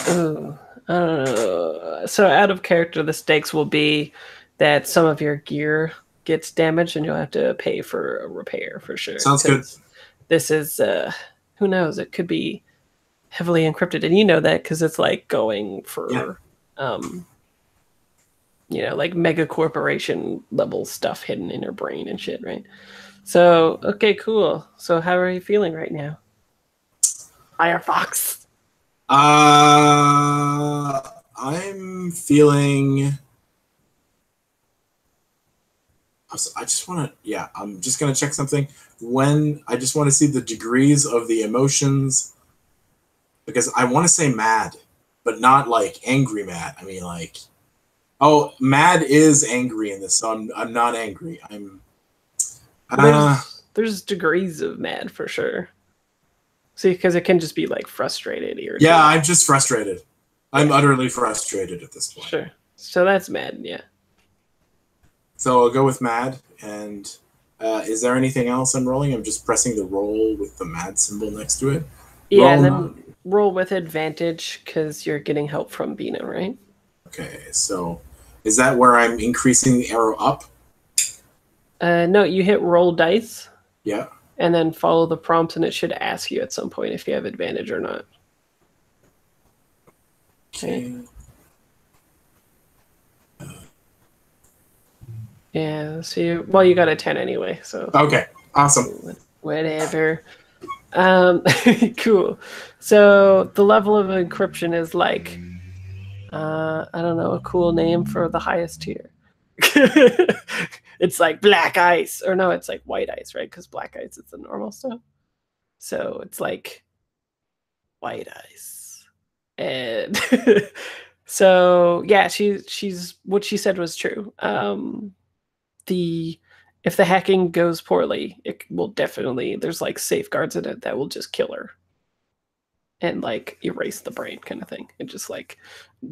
Oh, I don't know. So out of character, the stakes will be that some of your gear gets damaged, and you'll have to pay for a repair for sure. Sounds good. This is who knows? It could be heavily encrypted, and you know that because it's like going for, like mega corporation level stuff hidden in your brain and shit, right? So, okay, cool. So how are you feeling right now? Firefox. I'm feeling... I just want to... I'm just going to check something. I just want to see the degrees of the emotions. Because I want to say mad, but not like angry mad. I mean like... Oh, mad is angry in this, so I'm not angry. There's degrees of mad for sure. See, because it can just be like frustrated, irritated. Yeah, I'm just frustrated. I'm utterly frustrated at this point. Sure. So that's mad, yeah. So I'll go with mad. And is there anything else I'm rolling? I'm just pressing the roll with the mad symbol next to it. Yeah, and then roll with advantage because you're getting help from Bina, right? Okay, so is that where I'm increasing the arrow up? No, you hit roll dice. Yeah. And then follow the prompts, and it should ask you at some point if you have advantage or not. Okay. Yeah, so you got a 10 anyway, so. Okay, awesome. Whatever. Cool. So the level of encryption is like, I don't know, a cool name for the highest tier. It's like black ice, or no, it's like white ice, right? Because black ice is the normal stuff. So it's like white ice, and so yeah, she's what she said was true. If the hacking goes poorly, it will definitely, there's like safeguards in it that will just kill her and like erase the brain kind of thing. It just like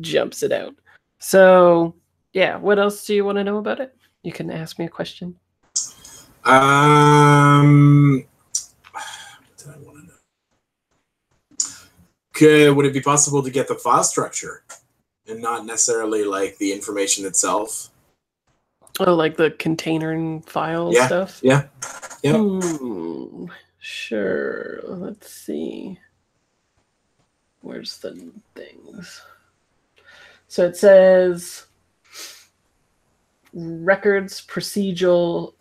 jumps it out. So yeah, what else do you want to know about it? You can ask me a question. What did I want to know? Would it be possible to get the file structure and not necessarily like the information itself? Oh, like the container and file stuff? Yeah. Sure. Let's see. Where's the things? So it says records, procedural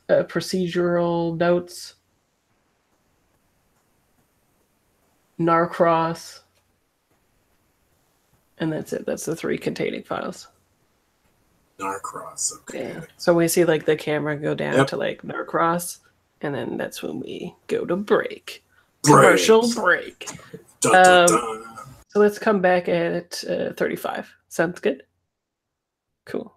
notes, Narcross, and that's it. That's the 3 containing files. Narcross. Okay. Yeah. So we see like the camera go down Yep. to like Narcross, and then that's when we go to break. Break. Commercial break. Dun, dun, dun. So let's come back at 35. Sounds good? Cool.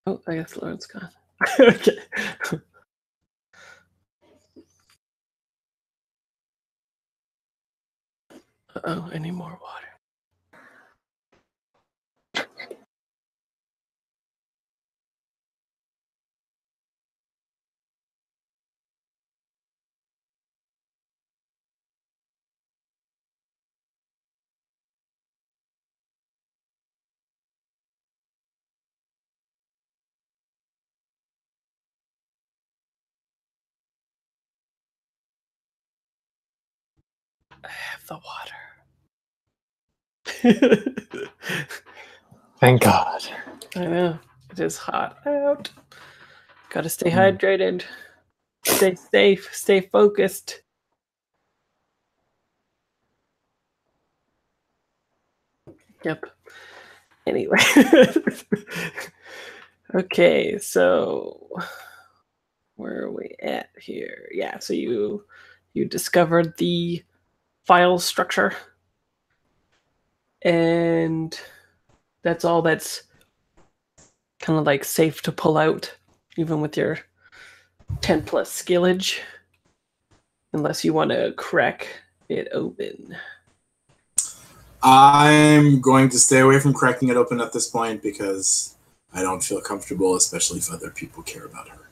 Oh, I guess Lauren's gone. Okay. Uh-oh, I need more water. I have the water. Thank God. I know. It is hot out. Gotta stay hydrated. Stay safe. Stay focused. Yep. Anyway. Okay, so where are we at here? Yeah, so you discovered the file structure. And that's all that's kind of like safe to pull out, even with your 10 plus skillage, unless you want to crack it open. I'm going to stay away from cracking it open at this point because I don't feel comfortable, especially if other people care about her.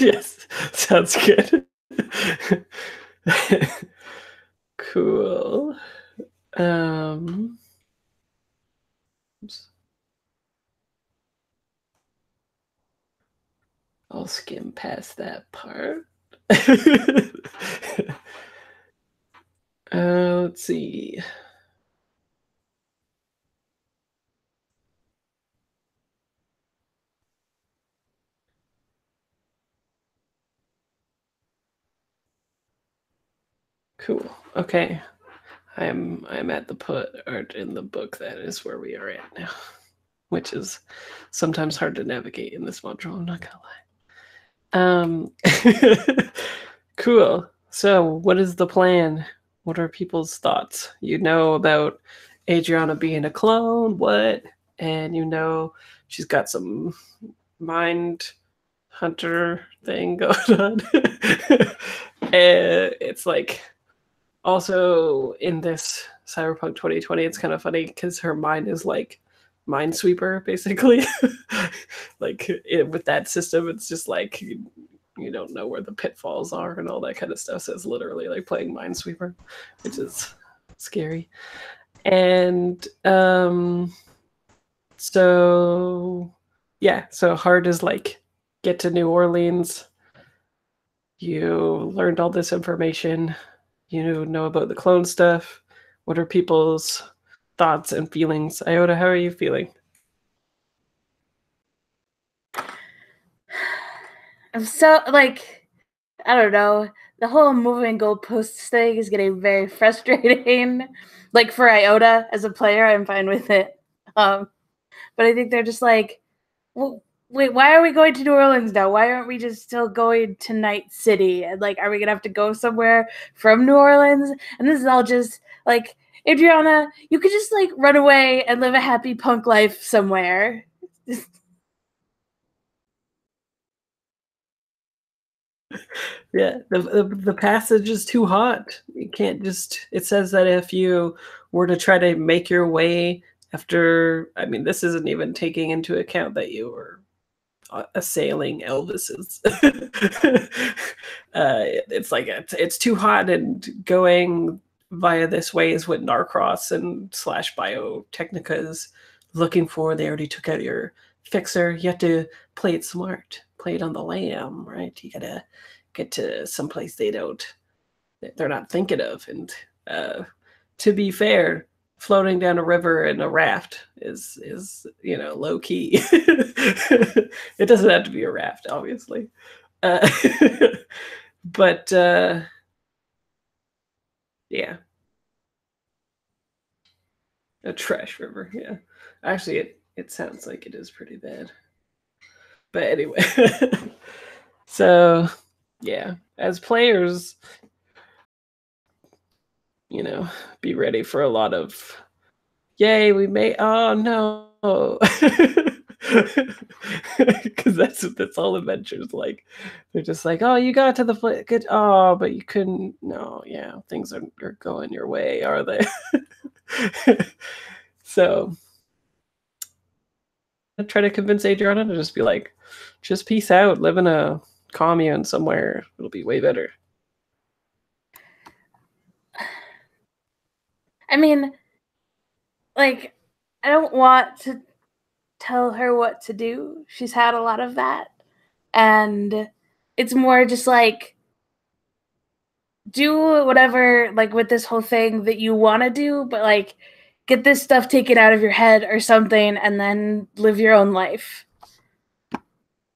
Yes, sounds good. Cool. Oops. I'll skim past that part. Let's see. Cool. Okay. I'm at the part in the book that is where we are at now, which is sometimes hard to navigate in this module, I'm not gonna lie. Cool. So what is the plan? What are people's thoughts? You know about Adriana being a clone, what? And you know she's got some mind hunter thing going on. And it's like also in this Cyberpunk 2020, it's kind of funny because her mind is like Minesweeper, basically. Like with that system, it's just like you don't know where the pitfalls are and all that kind of stuff. So it's literally like playing Minesweeper, which is scary. And so yeah, so hard is like get to New Orleans. You learned all this information. You know about the clone stuff. What are people's thoughts and feelings? Iota, how are you feeling? I'm so, like, I don't know. The whole moving goalposts thing is getting very frustrating. Like, for Iota as a player, I'm fine with it. But I think they're just like, well, wait, why are we going to New Orleans now? Why aren't we just still going to Night City? And, like, are we going to have to go somewhere from New Orleans? And this is all just, like, Adriana, you could just, like, run away and live a happy punk life somewhere. Yeah, the passage is too hot. You can't just. It says that if you were to try to make your way after, I mean, this isn't even taking into account that you were assailing Elvis's. It's like it's too hot, and going via this way is what Narcross and / Biotechnica is looking for. They already took out your fixer. You have to play it smart, play it on the lam, right? You gotta get to someplace they're not thinking of. And to be fair, floating down a river in a raft is low key. It doesn't have to be a raft, obviously, but yeah, a trash river. Yeah, actually, it sounds like it is pretty bad. But anyway, so yeah, as players, be ready for a lot of, yay, we made, oh no. Because that's all adventures like. They're just like, oh, you got to the place, good. Oh, but you couldn't. No, yeah, things are going your way, are they? So I try to convince Adriana to just be like, just peace out, live in a commune somewhere. It'll be way better. I mean, like, I don't want to tell her what to do. She's had a lot of that. And it's more just like, do whatever, like, with this whole thing that you want to do, but, like, get this stuff taken out of your head or something, and then live your own life.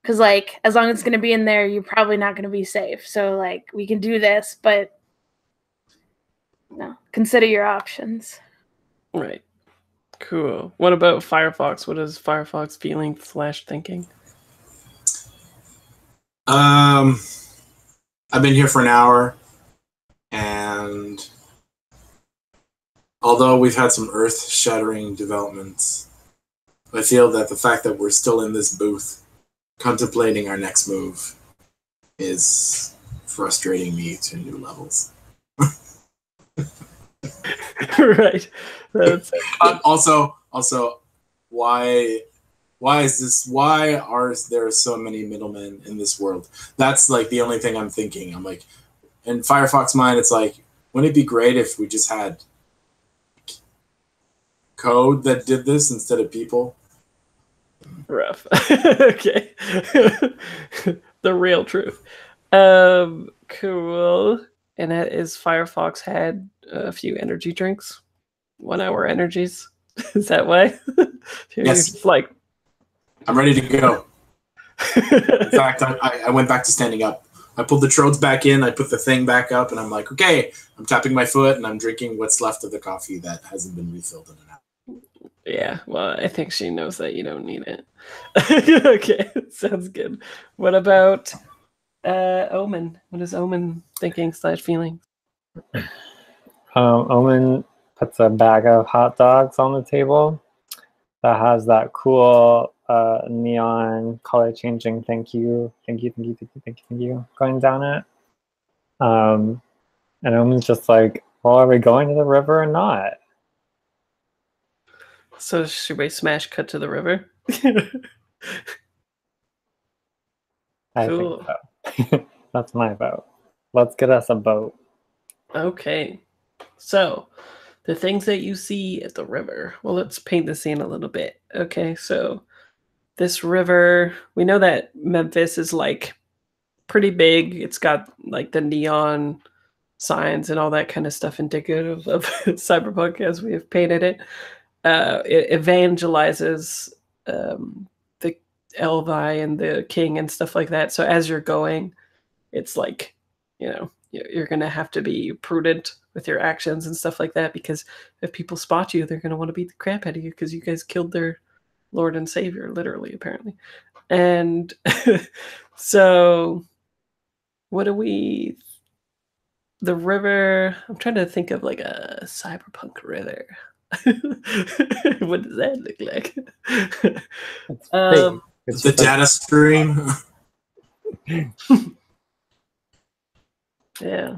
Because, like, as long as it's going to be in there, you're probably not going to be safe. So, like, we can do this, but no, consider your options. Right. Cool. What about Firefox? What is Firefox feeling / thinking? I've been here for an hour, and although we've had some earth-shattering developments, I feel that the fact that we're still in this booth contemplating our next move is frustrating me to new levels. Right. That's also, why is this? Why are there so many middlemen in this world? That's like the only thing I'm thinking. I'm like, in Firefox mind, it's like, wouldn't it be great if we just had code that did this instead of people? rough. Okay. The real truth. Cool. And that is Firefox had a few energy drinks. 1 hour energies. Is that why? Yes. It's like, I'm ready to go. In fact, I went back to standing up. I pulled the trodes back in, I put the thing back up, and I'm like, okay, I'm tapping my foot, and I'm drinking what's left of the coffee that hasn't been refilled in an hour. yeah, well, I think she knows that you don't need it. Okay, sounds good. What about Omen? What is Omen thinking / feeling? Omen puts a bag of hot dogs on the table that has that cool neon color changing thank you going down it. And Omen's just like, well, are we going to the river or not? So should we smash cut to the river? I Cool. think so. That's my vote. Let's get us a boat. Okay. So the things that you see at the river. Well, let's paint the scene a little bit. Okay, so this river, we know that Memphis is like pretty big. It's got like the neon signs and all that kind of stuff indicative of cyberpunk as we have painted it. It evangelizes the Elvi and the king and stuff like that. So as you're going, it's like, you know, you're going to have to be prudent with your actions and stuff like that, because if people spot you, they're going to want to beat the crap out of you because you guys killed their Lord and Savior, literally, apparently. And so what do we... The river, I'm trying to think of like a cyberpunk river. What does that look like? It's the data stream. Yeah.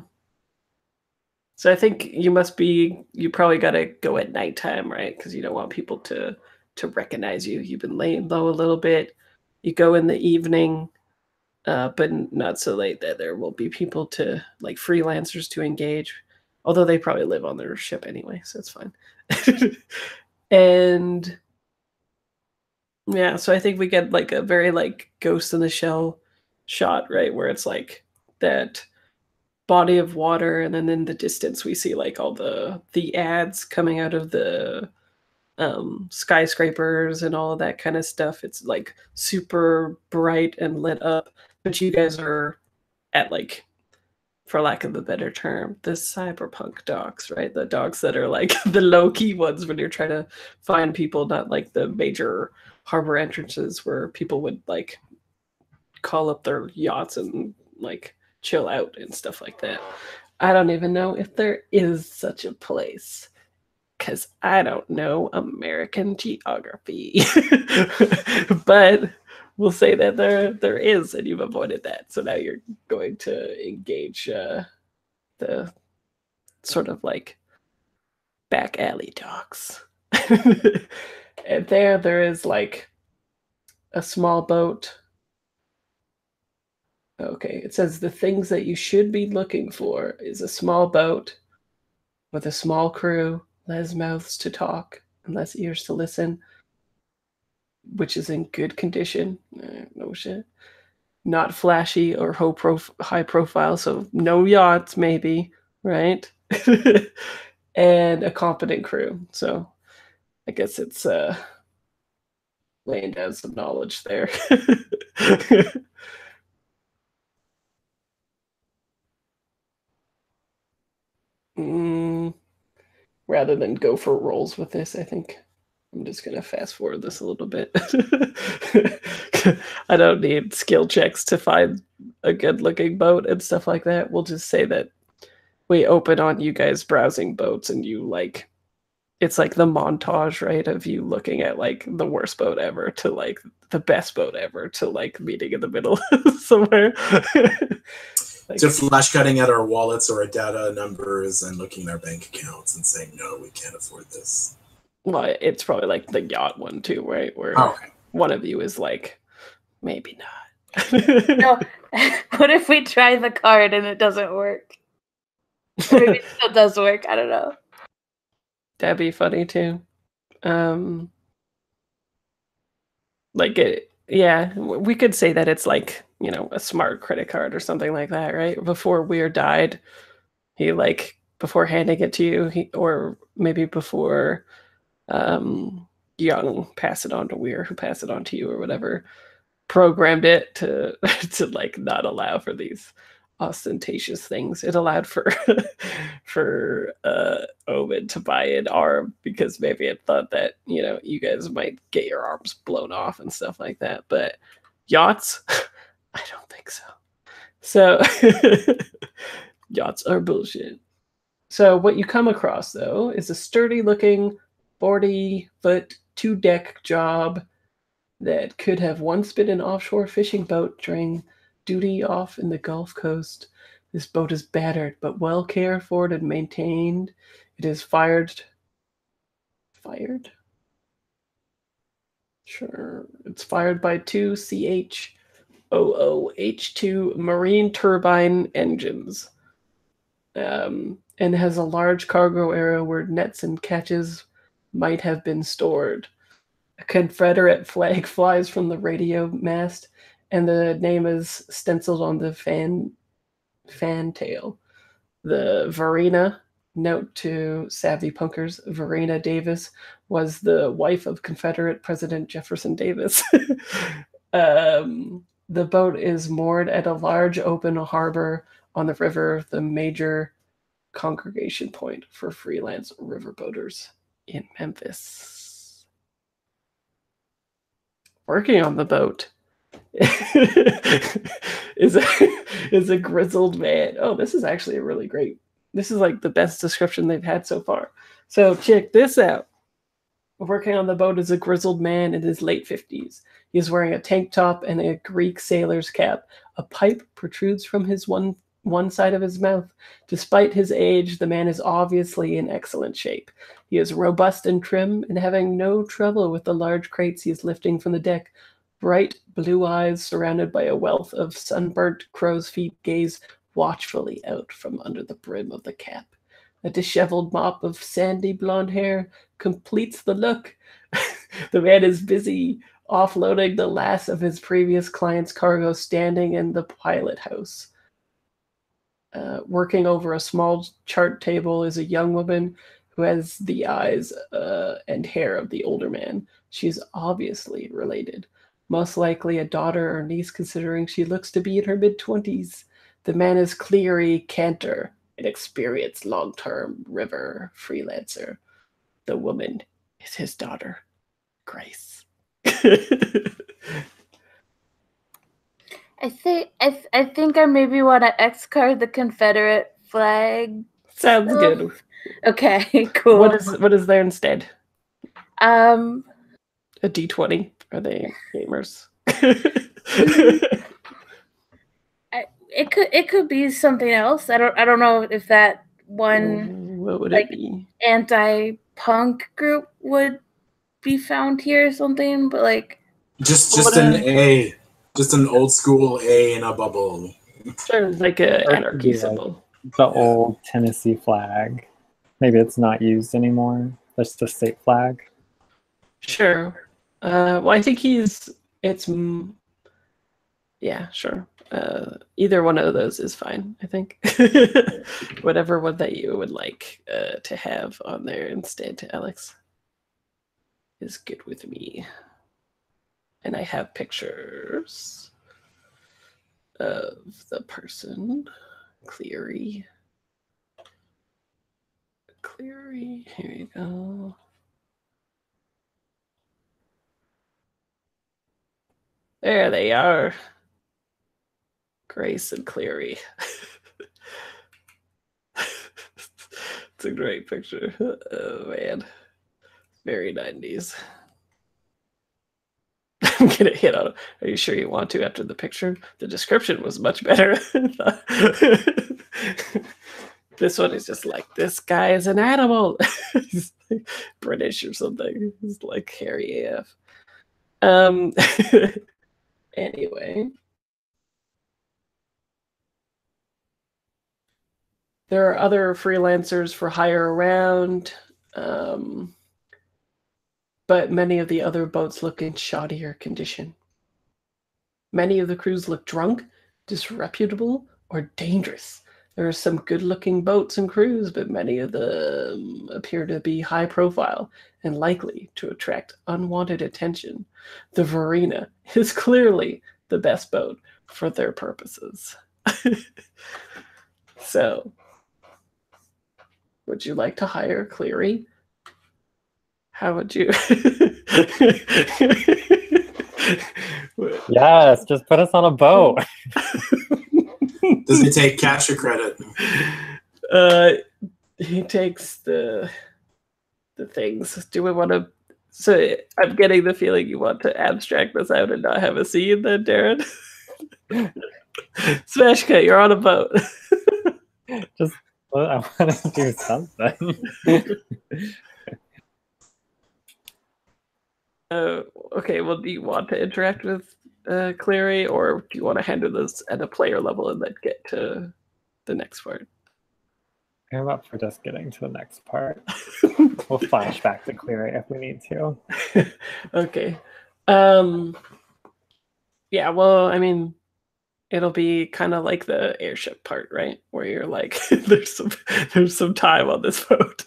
So I think you probably got to go at nighttime, right? Because you don't want people to recognize you. You've been laying low a little bit. You go in the evening, but not so late that there will be people to, like, freelancers to engage. Although they probably live on their ship anyway, so it's fine. And yeah, so I think we get like a very like Ghost in the Shell shot, right? Where it's like that body of water, and then in the distance we see like all the ads coming out of the skyscrapers and all of that kind of stuff. It's like super bright and lit up, but you guys are at, like, for lack of a better term, the cyberpunk docks, right? The docks that are like the low-key ones when you're trying to find people, not like the major harbor entrances where people would like call up their yachts and like chill out and stuff like that. I don't even know if there is such a place. because I don't know American geography. But we'll say that there is, and you've avoided that. So now you're going to engage the sort of like back alley talks. And there is like a small boat. Okay, it says the things that you should be looking for is a small boat with a small crew, less mouths to talk and less ears to listen, which is in good condition. No shit. Not flashy or high profile, so no yachts, maybe, right? And a competent crew. So I guess it's laying down some knowledge there. Rather than go for rolls with this, I think I'm just going to fast forward this a little bit. I don't need skill checks to find a good looking boat and stuff like that. We'll just say that we open on you guys browsing boats and you like, it's like the montage, right? Of you looking at like the worst boat ever to like the best boat ever to like meeting in the middle somewhere. Like, to flash cutting at our wallets or our data numbers and looking at our bank accounts and saying, no, we can't afford this. Well, it's probably like the yacht one too, right? Where one of you is like, maybe not. No. What if we try the card and it doesn't work? Or maybe it still does work. I don't know. That'd be funny too. Like it, yeah, we could say that it's like, you know, a smart credit card or something like that, right? Before Weir died, he like, before handing it to you, or maybe before Young passed it on to Weir, who passed it on to you or whatever, programmed it to to like not allow for these ostentatious things. It allowed for Omen to buy an arm because maybe it thought that, you know, you guys might get your arms blown off and stuff like that. But yachts, I don't think so. So yachts are bullshit. So what you come across though is a sturdy looking 40-foot 2-deck job that could have once been an offshore fishing boat during duty off in the Gulf Coast. This boat is battered, but well cared for and maintained. It is fired? Sure. It's fired by 2 CH00H2 marine turbine engines. And has a large cargo area where nets and catches might have been stored. A Confederate flag flies from the radio mast, and the name is stenciled on the fantail. The Verena, note to savvy punkers, Verena Davis was the wife of Confederate President Jefferson Davis. The boat is moored at a large open harbor on the river, the major congregation point for freelance riverboaters in Memphis. Working on the boat is a grizzled man. Oh, this is actually a really great. This is like the best description they've had so far. So check this out. Working on the boat is a grizzled man in his late 50s. He is wearing a tank top and a Greek sailor's cap. A pipe protrudes from his one side of his mouth. Despite his age, the man is obviously in excellent shape. He is robust and trim and having no trouble with the large crates he is lifting from the deck. Bright blue eyes surrounded by a wealth of sunburnt crow's feet gaze watchfully out from under the brim of the cap. A disheveled mop of sandy blonde hair completes the look. The man is busy offloading the last of his previous client's cargo standing in the pilot house. Working over a small chart table is a young woman who has the eyes and hair of the older man. She's obviously related. Most likely a daughter or niece, considering she looks to be in her mid-20s. The man is Cleary Cantor, an experienced long-term river freelancer. The woman is his daughter, Grace. I think I maybe want to X card the Confederate flag Sounds good. Okay, cool. What is there instead? Um, A D20? Are they gamers? it could be something else. I don't know if that one What would like it be? anti-punk group would be found here or something, but like Just an A, just an old school A in a bubble. Sure, like an Or it could anarchy be, like, symbol. the old Tennessee flag. Maybe it's not used anymore. That's the state flag. Sure. Well, I think yeah, sure. Either one of those is fine, I think. Whatever one that you would like to have on there instead, Alex, is good with me. And I have pictures of the person. Cleary, here you go. There they are. Grace and Cleary. It's a great picture. Oh man. Very 90s. I'm gonna hit on it. Are you sure you want to after the picture? The description was much better. This one is just like, this guy is an animal. He's like British or something. He's like hairy AF. Anyway. There are other freelancers for hire around, but many of the other boats look in shoddier condition. Many of the crews look drunk, disreputable, or dangerous. There are some good-looking boats and crews, but many of them appear to be high profile and likely to attract unwanted attention. The Verena is clearly the best boat for their purposes. So, would you like to hire Cleary? How would you? Yes, just put us on a boat. Does he take cash or credit? He takes the things. Do we want to? So I'm getting the feeling you want to abstract this out and not have a scene, then, Darren. Smash cut, you're on a boat. Just, I want to do something. Okay, well, do you want to interact with Cleary, or do you want to handle this at a player level and then get to the next part? I'm up for just getting to the next part. We'll flash back to Cleary if we need to. Okay. Yeah, well, I mean, it'll be kind of like the airship part, right? Where you're like, there's some time on this boat.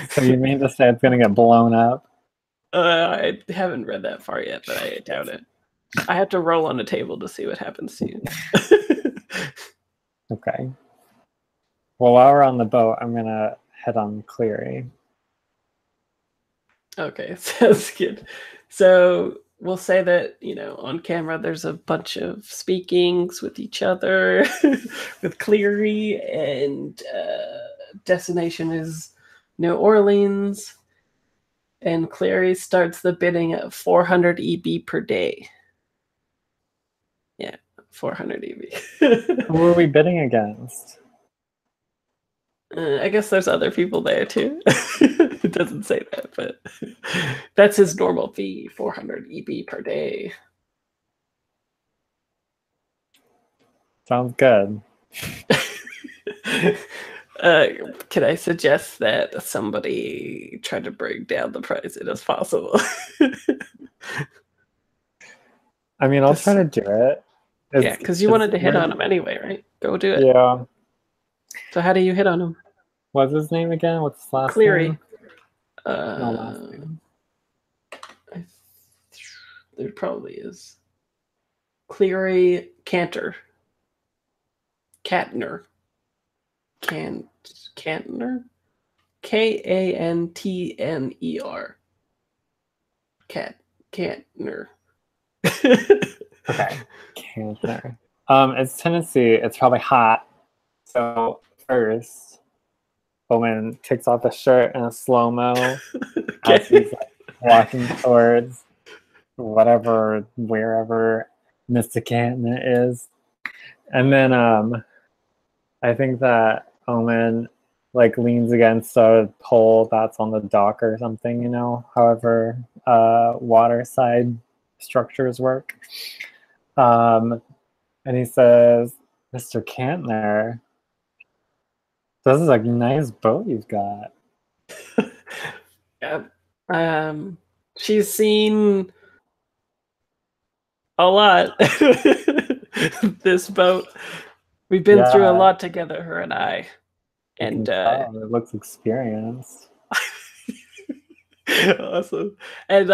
So you mean to say it's going to get blown up? I haven't read that far yet, but I doubt it. I have to roll on a table to see what happens to you. Okay. Well, while we're on the boat, I'm going to head on Cleary. Okay, sounds good. So we'll say that, on camera, there's a bunch of speakings with each other, with Cleary, and destination is New Orleans. And Cleary starts the bidding at 400 EB per day. Yeah, 400 EB. Who are we bidding against? I guess there's other people there too. It doesn't say that, but that's his normal fee, 400 EB per day. Sounds good. Can I suggest that somebody try to bring down the price as possible? I mean, I'll try to do it. Yeah, because you wanted to hit on him anyway, right? Go do it. Yeah. So how do you hit on him? What's his name again? What's his last Cleary. name? No last name. There probably is. Cleary Cantor. Cantner. Cantner? Kantner. Cantner. Okay. Cantner. It's Tennessee. It's probably hot. So first, Owen takes off the shirt in a slow-mo as he's like walking towards wherever Mr. Canton is. And then I think that Owen like leans against a pole that's on the dock or something, you know, however waterside structures work. And he says, Mr. Cantner, this is a nice boat you've got. Yeah. She's seen a lot. This boat. We've been through a lot together, her and I. And it looks experienced. Awesome. And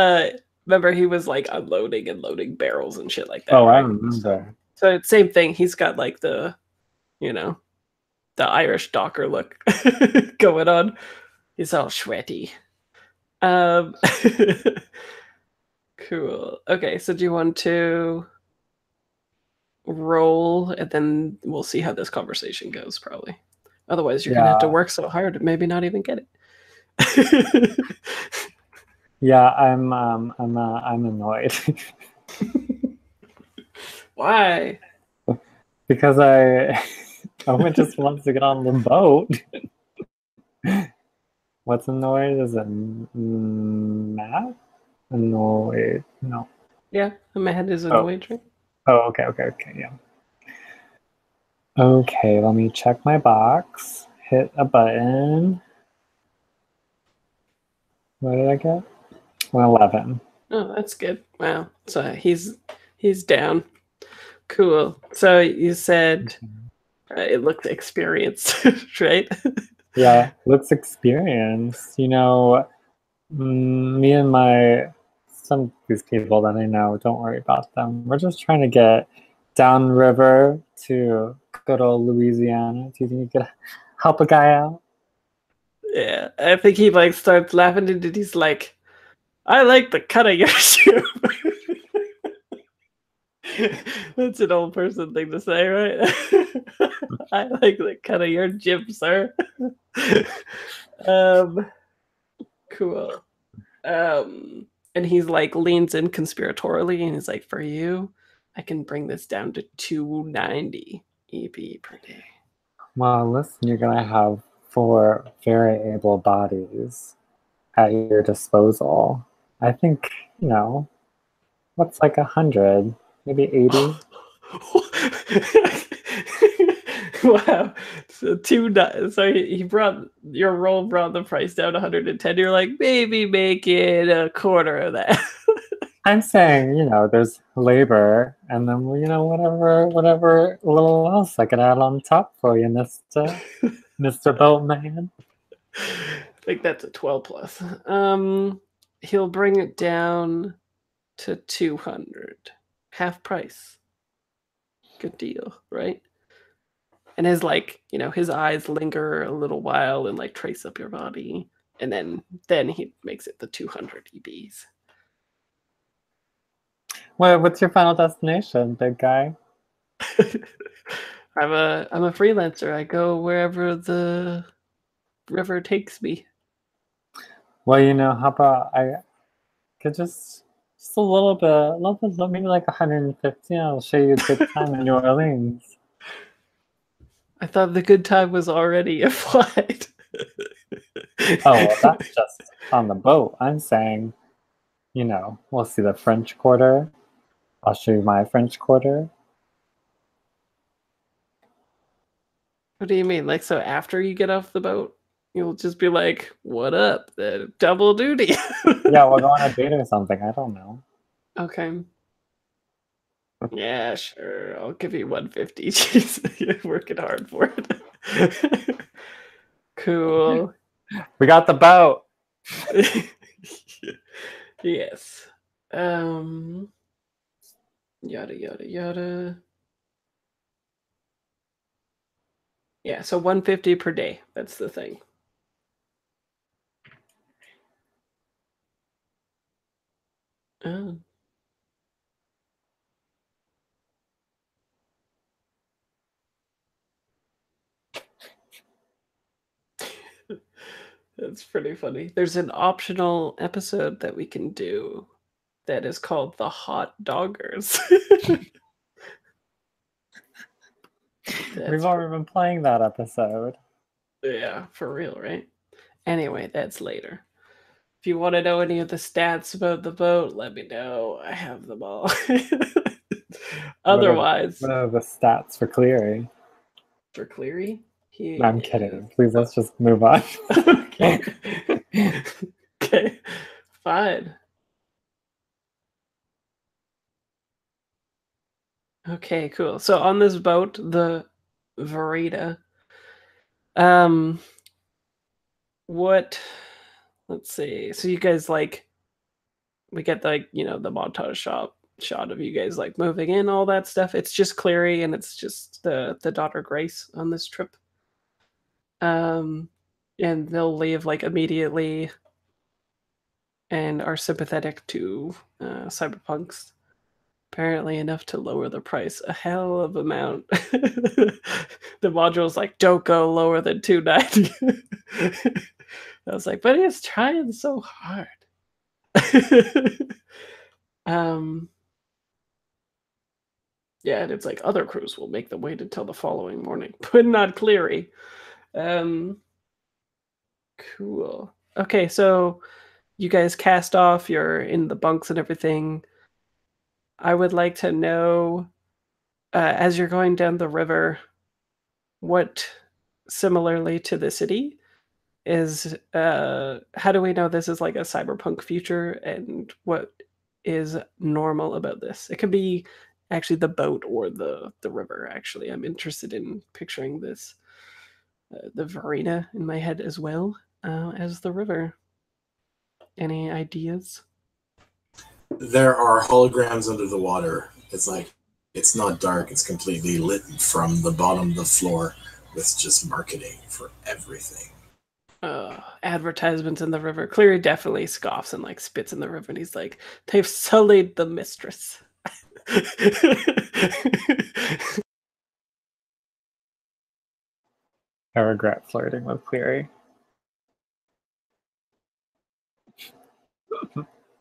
remember, he was like unloading and loading barrels and shit like that. Oh, right? I remember. So it's same thing. He's got like the, you know, the Irish docker look going on. He's all sweaty. Cool. Okay, so do you want to roll, and then we'll see how this conversation goes, probably. Otherwise, you're gonna have to work so hard to maybe not even get it. Yeah, I'm annoyed. Why? Because Owen just wants to get on the boat. What's annoyed? Is it math? Annoyed? No. Yeah, my head is annoyed, right? Oh, okay, yeah. Okay, let me check my box. Hit a button. What did I get? 11. Oh, that's good. Wow. So he's down. Cool. So you said it looked experienced, right? Yeah, looks experienced. You know, me and some of these people that I know, don't worry about them. We're just trying to get downriver to good old Louisiana. Do you think you could help a guy out? Yeah, I think he like starts laughing and he's like, I like the cut of your shoe. That's an old person thing to say, right? I like the cut of your jib, sir. Cool. And he's like leans in conspiratorially and he's like, for you, I can bring this down to 290 EP per day. Well, listen, you're gonna have 4 very able bodies at your disposal. I think, you know, what's like 100, maybe 80? Wow. So he brought your roll brought the price down 110. You're like, maybe make it a quarter of that. I'm saying, you know, there's labor, and then, you know, whatever little else I could add on top for you, Mr. Boatman. I think that's a 12 plus. He'll bring it down to 200. Half price. Good deal, right? And his like, you know, his eyes linger a little while and like trace up your body. And then he makes it the 200 EBs. Well, what's your final destination, big guy? I'm a freelancer. I go wherever the river takes me. Well, you know, how about I could just a little bit, maybe like 150. I'll show you a good time in New Orleans. I thought the good time was already applied. Oh, well, that's just on the boat. I'm saying, you know, we'll see the French Quarter. I'll show you my French Quarter. What do you mean? Like, so after you get off the boat, you'll just be like, what up? The double duty. Yeah, we'll go on a date or something. I don't know. Okay. Yeah, sure. I'll give you 150. Jeez, you're working hard for it. Cool. We got the boat. Yes. Yada yada yada. Yeah, so 150 per day. That's the thing. Oh. That's pretty funny. There's an optional episode that we can do that is called the Hot Doggers. We've already been playing that episode. Yeah, for real, right? Anyway, that's later. If you want to know any of the stats about the boat, let me know. I have them all. Otherwise, what are the stats for Cleary? for Cleary, No, I'm kidding. Please, let's just move on. Okay. Okay, fine. Okay, cool. So on this boat, the Verita, what? Let's see. So you guys we get the montage shot of you guys like moving in, all that stuff. It's just Cleary and it's just the daughter Grace on this trip. And they'll leave like immediately and are sympathetic to cyberpunks. Apparently enough to lower the price a hell of amount. The module's like, don't go lower than $290. I was like, but he's trying so hard. Yeah, and it's like other crews will make them wait until the following morning, but not Cleary. Cool. Okay, so you guys cast off, you're in the bunks and everything. I would like to know, as you're going down the river, what, similarly to the city, is how do we know this is like a cyberpunk future, and what is normal about this? It could be actually the boat or the river. Actually, I'm interested in picturing this, the Verena in my head as well as the river. Any ideas? There are holograms under the water. It's like, it's not dark, it's completely lit from the bottom of the floor with just marketing for everything. Advertisements in the river. Cleary definitely scoffs and like spits in the river, and he's like, they've sullied the mistress. I regret flirting with Cleary.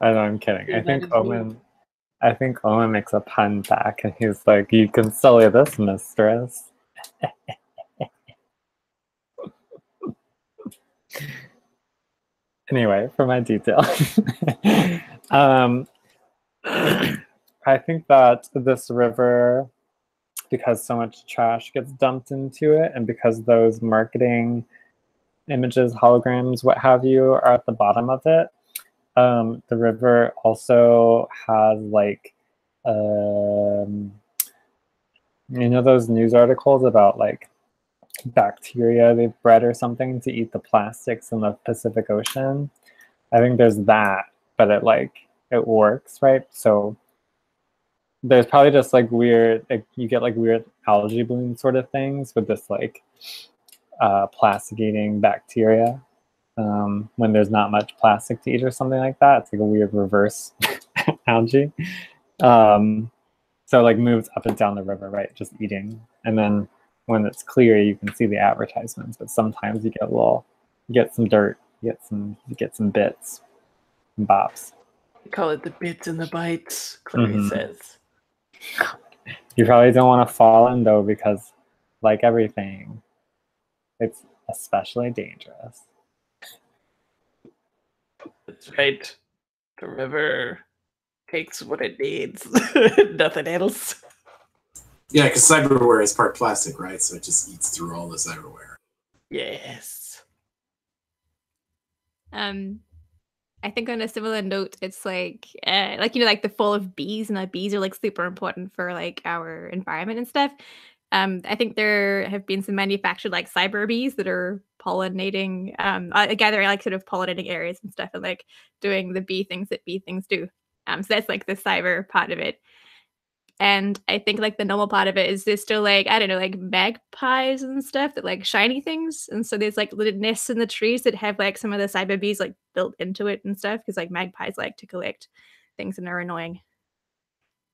I know, I'm kidding. Yeah, I think Owen makes a pun back, and he's like, "You can sully this, mistress." Anyway, for my detail, I think that this river, because so much trash gets dumped into it, and because those marketing images, holograms, what have you, are at the bottom of it, the river also has like, those news articles about like bacteria they've bred or something to eat the plastics in the Pacific Ocean. I think there's that, but it works, right? So there's probably just like weird, like you get like weird algae bloom sort of things with this like plastic eating bacteria. When there's not much plastic to eat or something like that, it's like a weird reverse algae. So like moves up and down the river, right? Just eating. And then when it's clear, you can see the advertisements, but sometimes you get some dirt, you get some bits and bops. We call it the bits and the bites, Clary says. You probably don't want to fall in though, because like everything, it's especially dangerous. That's right. The river takes what it needs. Nothing else. Yeah, because cyberware is part plastic, right? So it just eats through all the cyberware. Yes. I think on a similar note, it's like the fall of bees, and like bees are like super important for like our environment and stuff. I think there have been some manufactured like cyber bees that are pollinating, gathering like sort of pollinating areas and stuff, and like doing the bee things that bee things do. So that's like the cyber part of it. And I think like the normal part of it is there's still like, I don't know, like magpies and stuff that like shiny things. And so there's like little nests in the trees that have like some of the cyber bees like built into it and stuff, because like magpies like to collect things and are annoying.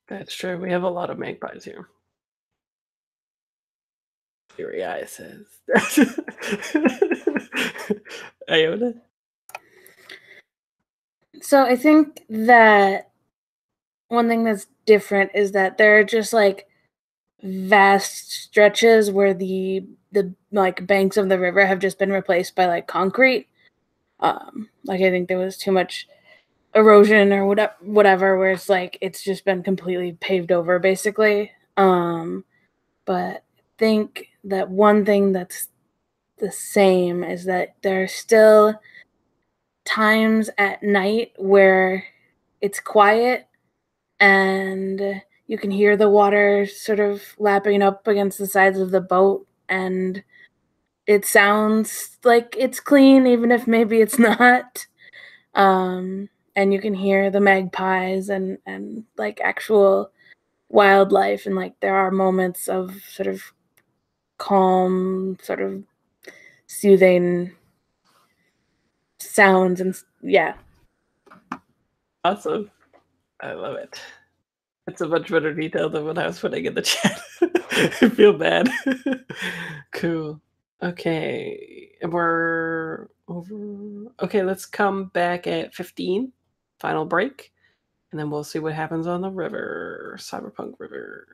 That's true. We have a lot of magpies here. Eye says. Iona? So I think that one thing that's different is that there are just like vast stretches where the like banks of the river have just been replaced by like concrete. Like I think there was too much erosion or whatever where it's like it's just been completely paved over basically. But I think that one thing that's the same is that there are still times at night where it's quiet and you can hear the water sort of lapping up against the sides of the boat, and it sounds like it's clean even if maybe it's not. And you can hear the magpies and like actual wildlife, and like there are moments of sort of calm, sort of soothing sounds, and yeah. Awesome. I love it. It's a much better detail than what I was putting in the chat. I feel bad. Cool. Okay. We're over. Okay, let's come back at 15. Final break. And then we'll see what happens on the river. Cyberpunk River.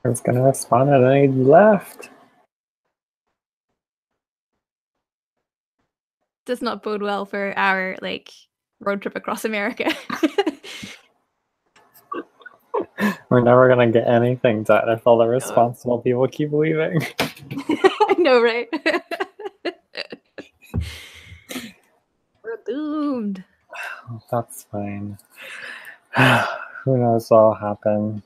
I was gonna respond and then he left. Does not bode well for our like road trip across America. We're never gonna get anything done if all the responsible people keep leaving. I know, right? We're doomed. That's fine. Who knows what'll happen?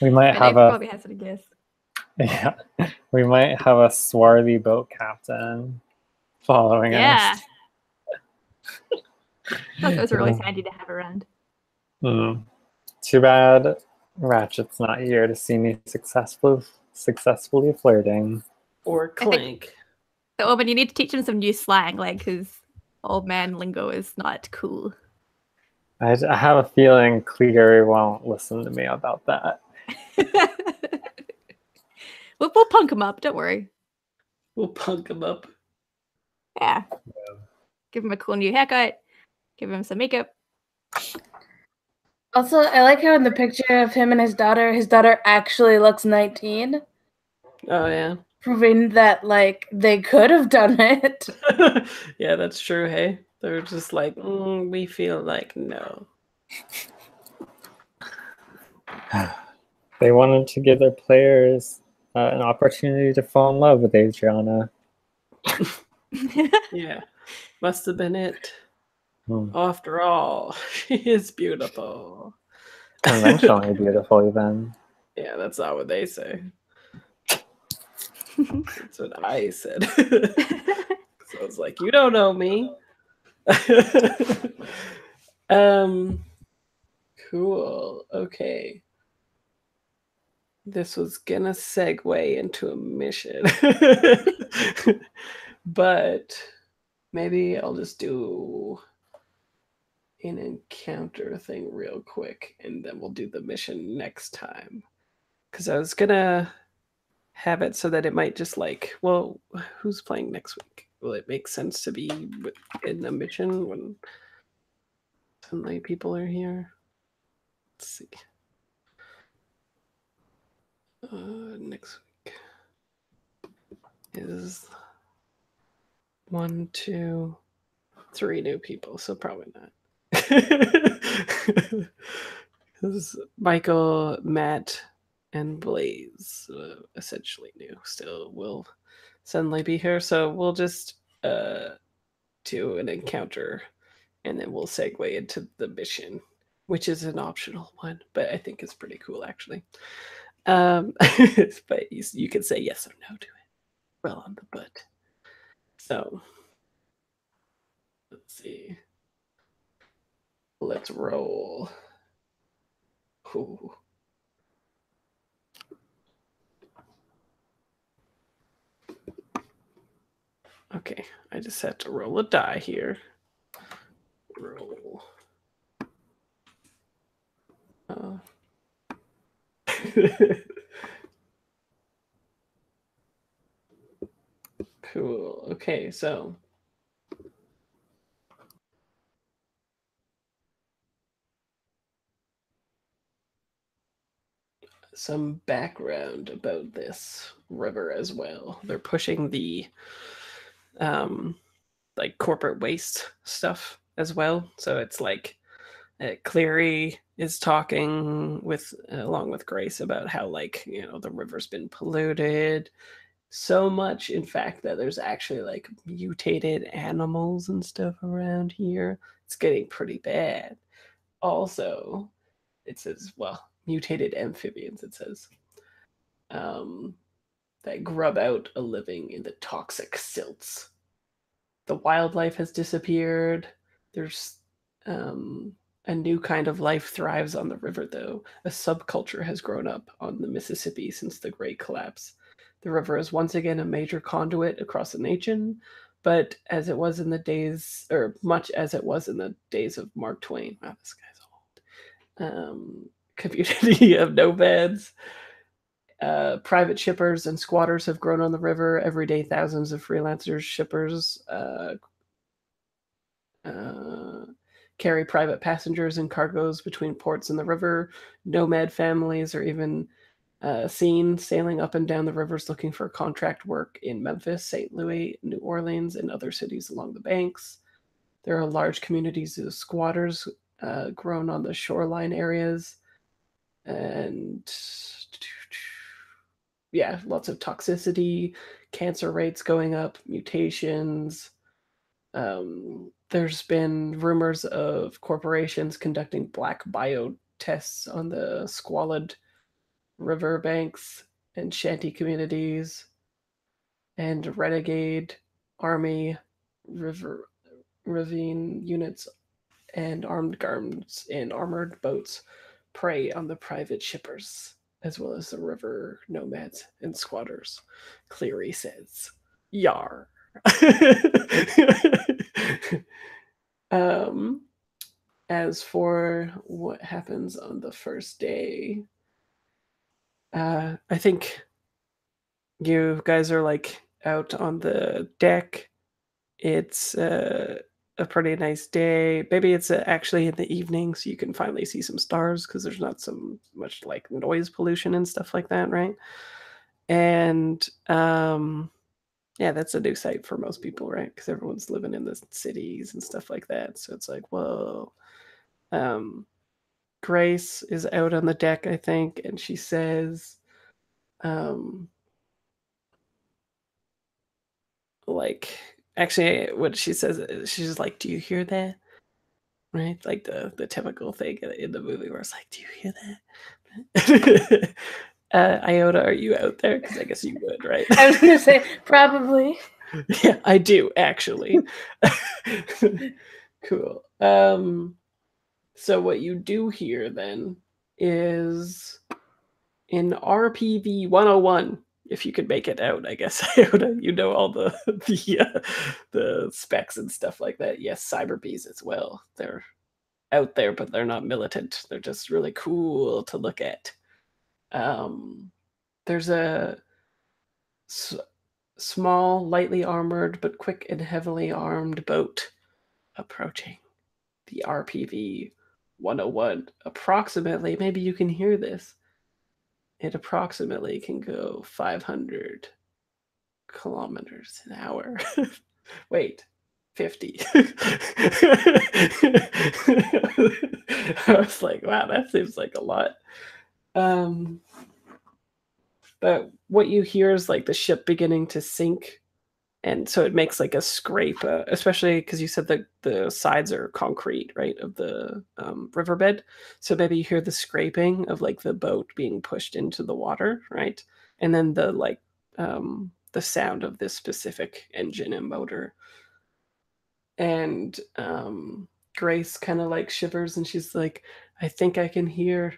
We might have a probably has to guess. yeah. We might have a swarthy boat captain following Yeah. us. Those are always handy to have around. Too bad Ratchet's not here to see me successfully flirting. Or Clank. So, Owen, you need to teach him some new slang, like, because old man lingo is not cool. I have a feeling Cleary won't listen to me about that. We'll punk him up, don't worry. We'll punk him up. Yeah. Give him a cool new haircut. Give him some makeup. Also, I like how in the picture of him and his daughter actually looks 19. Oh, yeah. Proving that, like, they could have done it. Yeah, that's true, hey? They're just like, we feel like no. They wanted to give their players an opportunity to fall in love with Adriana. Yeah, must have been it. Hmm. After all, she is beautiful. Conventionally beautiful, even. Yeah, that's not what they say. That's what I said. So I was like, you don't know me. Cool. Okay. This was gonna segue into a mission. But maybe I'll just do an encounter thing real quick and then we'll do the mission next time. Because I was gonna have it so that it might just like, well, who's playing next week? Will it make sense to be in a mission when suddenly people are here? Let's see. Next week is 1, 2, 3 new people, so probably not. This is Michael, Matt, and Blaze, essentially new. Still will suddenly be here, so we'll just do an encounter, and then we'll segue into the mission, which is an optional one, but I think it's pretty cool actually. But you can say yes or no to it. Well on the butt. So let's see. Let's roll. Ooh. Okay, I just have to roll a die here. Roll. Cool. Okay, so some background about this river as well. They're pushing the like corporate waste stuff as well. So it's like Cleary is talking with along with Grace about how like, you know, the river's been polluted so much, in fact, that there's actually like mutated animals and stuff around here. It's getting pretty bad. Also, it says, well, mutated amphibians, it says, that grub out a living in the toxic silts. The wildlife has disappeared. There's a new kind of life thrives on the river, though. A subculture has grown up on the Mississippi since the Great Collapse. The river is once again a major conduit across the nation, but as it was in the days, or much as it was in the days of Mark Twain. Wow, this guy's old. Community of nomads. Private shippers and squatters have grown on the river. Every day, thousands of freelancers, shippers carry private passengers and cargoes between ports and the river. Nomad families are even Seen sailing up and down the rivers looking for contract work in Memphis, St. Louis, New Orleans, and other cities along the banks. There are large communities of squatters grown on the shoreline areas. And yeah, lots of toxicity, cancer rates going up, mutations. There's been rumors of corporations conducting black bio tests on the squalid river banks and shanty communities, and renegade army river ravine units and armed guards in armored boats prey on the private shippers, as well as the river nomads and squatters, Cleary says. Yar. As for what happens on the first day, I think you guys are like out on the deck. It's a pretty nice day. Maybe it's actually in the evening, so you can finally see some stars because there's not so much like noise pollution and stuff like that, right? And yeah, that's a new sight for most people, right? Because everyone's living in the cities and stuff like that. So it's like, whoa. Grace is out on the deck, I think, and she says, like, actually, what she says is she's like, "Do you hear that?" Right, like the typical thing in the movie where it's like, "Do you hear that?" Iota, are you out there? Because I guess you would, right? I was going to say, probably. Yeah, I do actually. Cool. So what you do here then is in RPV 101, if you could make it out, I guess, Iota, you know all the specs and stuff like that. Yes, cyber bees as well. They're out there, but they're not militant. They're just really cool to look at. There's a small, lightly armored, but quick and heavily armed boat approaching the RPV 101. Approximately, maybe you can hear this. It approximately can go 500 kilometers an hour. Wait, 50. I was like, wow, that seems like a lot. But what you hear is like the ship beginning to sink. And so it makes like a scrape, especially because you said that the sides are concrete, right, of the riverbed. So maybe you hear the scraping of like the boat being pushed into the water, right? And then the like the sound of this specific engine and motor. And Grace kind of like shivers and she's like, I think I can hear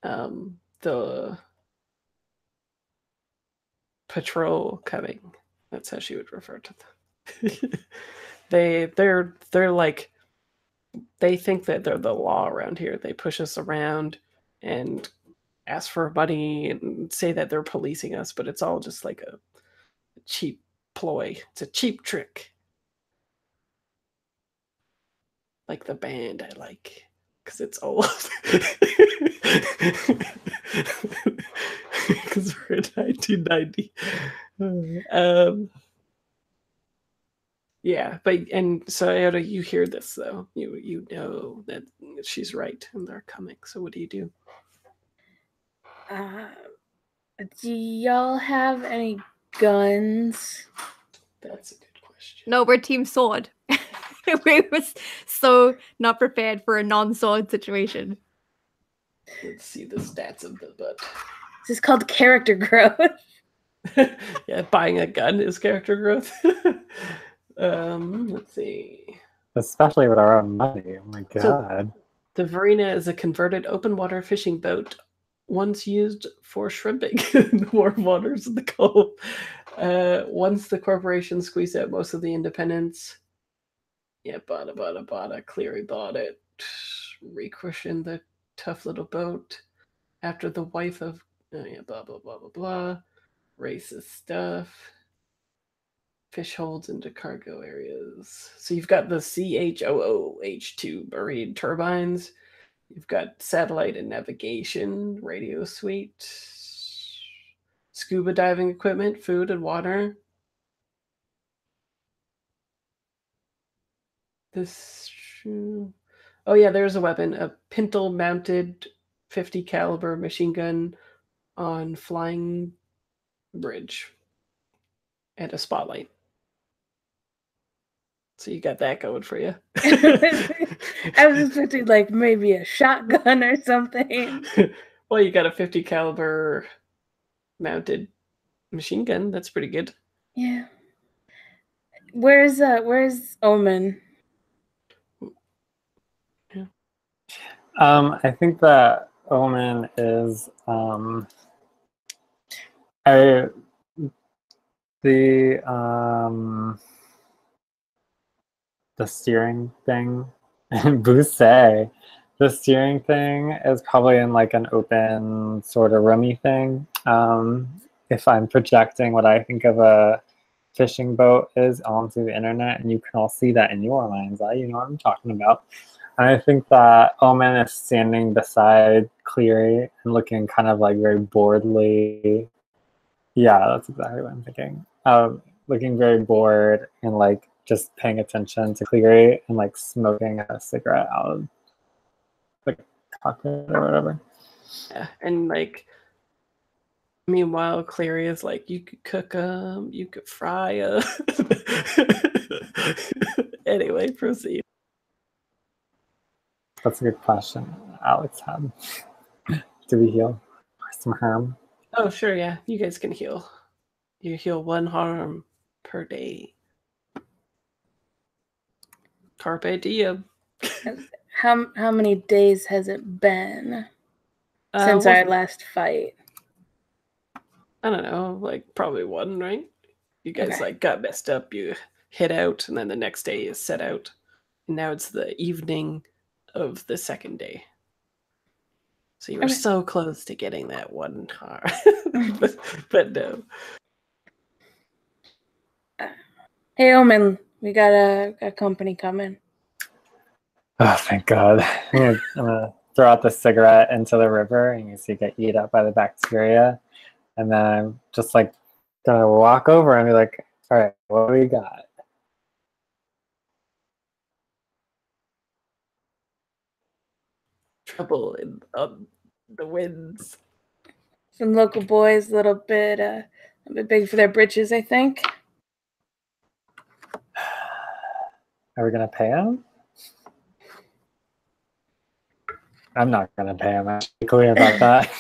the patrol coming. That's how she would refer to them. they're like, they think that they're the law around here. They push us around and ask for money and say that they're policing us, but it's all just like a cheap ploy. It's a cheap trick. Like the band I like, because it's old. Because we're in 1990. Yeah, but and so Iota, you hear this though. You know that she's right and they're coming. So what do you do? Do y'all have any guns? That's a good question. No, we're Team Sword. We were so not prepared for a non-sword situation. Let's see the stats of the butt. This is called character growth. Yeah, buying a gun is character growth. Let's see. Especially with our own money. Oh my god. So, the Varina is a converted open water fishing boat, once used for shrimping in the warm waters of the Gulf. Once the corporation squeezed out most of the independents. Yeah, bada. Cleary bought it. Rechristened the tough little boat after the wife of blah. Racist stuff. Fish holds into cargo areas. So you've got the CHOOH2 marine turbines. You've got satellite and navigation, radio suite, scuba diving equipment, food, and water. This. Oh yeah, there's a weapon, a pintle-mounted 50 caliber machine gun on flying bridge, and a spotlight. So you got that going for you. I was expecting like maybe a shotgun or something. Well, you got a 50 caliber mounted machine gun. That's pretty good. Yeah. Where's Omen? Yeah. I think that Omen is the steering thing. Boost. The steering thing is probably in like an open sort of roomy thing. If I'm projecting what I think of a fishing boat is onto the internet, and you can all see that in your mind's eye, you know what I'm talking about. And I think that Omen is standing beside Cleary and looking kind of like very boredly. Yeah, that's exactly what I'm thinking. Looking very bored and like just paying attention to Cleary and like smoking a cigarette out of the cockpit or whatever. Yeah, and like meanwhile, Cleary is like, you could cook them, you could fry them. Anyway, proceed. That's a good question Alex had. Do we heal some harm? Oh, sure, yeah. You guys can heal. You heal 1 harm per day. Carpe diem. How many days has it been since our last fight? I don't know, like probably 1, right? You guys Okay. like got messed up, you hit out, and then the next day is set out. And now it's the evening of the second day. So you were so close to getting that 1 harm. but no. Hey Omen, we got a company coming. Oh, thank God. I'm gonna throw out the cigarette into the river, and you see it get eaten up by the bacteria. And then I'm just like gonna walk over and be like, all right, what do we got? Trouble in the winds. Some local boys, a little bit big for their britches, I think. Are we gonna pay him? I'm not gonna pay him. I'm clear about that.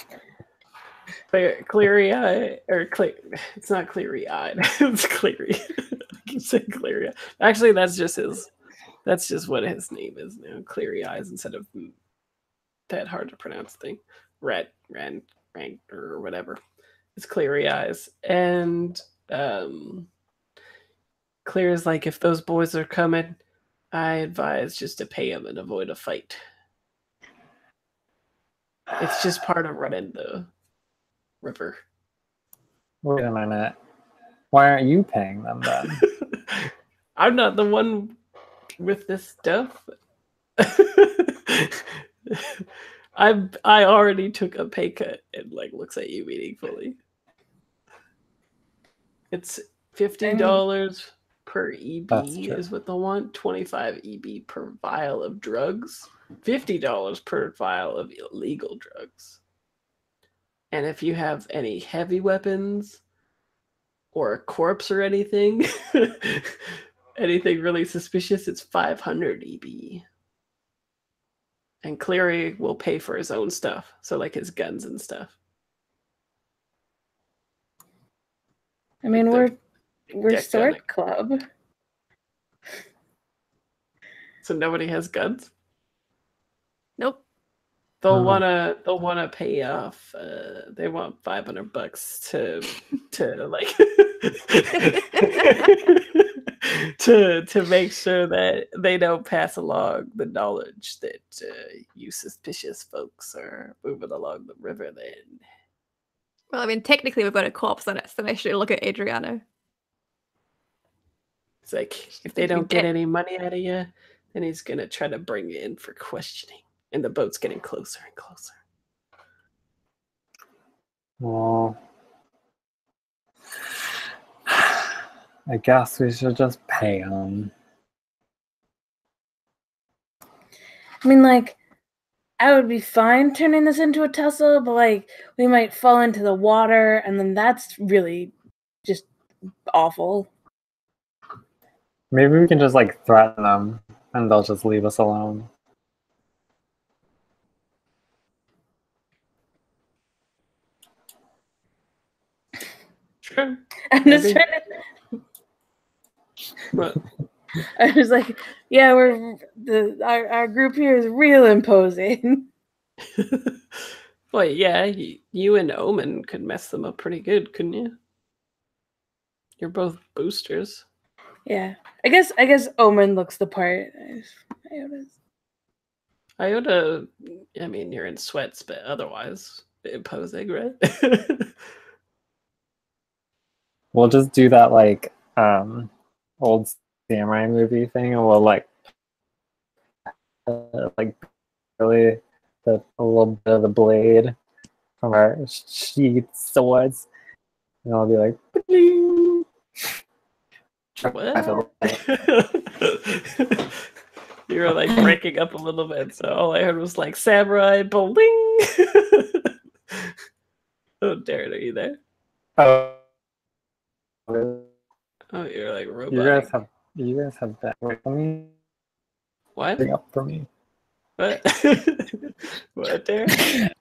Cleary-eyed, or it's not cleary-eyed. It's Cleary. I keep saying Cleary. Actually, that's just what his name is now. Cleary Eyes instead of that hard to pronounce thing. Rand, or whatever. It's Cleary Eyes. And Clear is like, if those boys are coming, I advise just to pay them and avoid a fight. It's just part of running the river. Wait a minute. Why aren't you paying them then? I'm not the one with this stuff. I already took a pay cut and like looks at you meaningfully. It's $50 per EB is what they want. 25 EB per vial of drugs. $50 per vial of illegal drugs. And if you have any heavy weapons or a corpse or anything, anything really suspicious, it's 500 EB. And Cleary will pay for his own stuff. So like his guns and stuff. I mean, we're Sword Club. So nobody has guns? Nope. They'll wanna pay off. They want $500 to like to make sure that they don't pass along the knowledge that you suspicious folks are moving along the river. Then, well, I mean, technically we've got a corpse on it, so they should look at Adriana. It's like, if they don't get any money out of you, then he's gonna try to bring you in for questioning. And the boat's getting closer and closer. Well, I guess we should just pay him. I mean, like, I would be fine turning this into a tussle, but like, we might fall into the water, and then that's really just awful. Maybe we can just like threaten them and they'll just leave us alone. Sure. I'm just Maybe. trying to. But I was like, yeah, our group here is real imposing. well, yeah, you and Omen could mess them up pretty good, couldn't you? You're both boosters. Yeah, I guess Omen looks the part. Iota, I mean, you're in sweats, but otherwise imposing, right? We'll just do that like old samurai movie thing, and we'll like really a little bit of the blade from our sheath swords, and I'll be like, "Bling." What? You were like breaking up a little bit, so all I heard was like samurai bling. Oh, Darren, are you there? Oh, Oh, you're like robotic. you guys have that. Wait, let me What? bring up for me. What? What, Darren?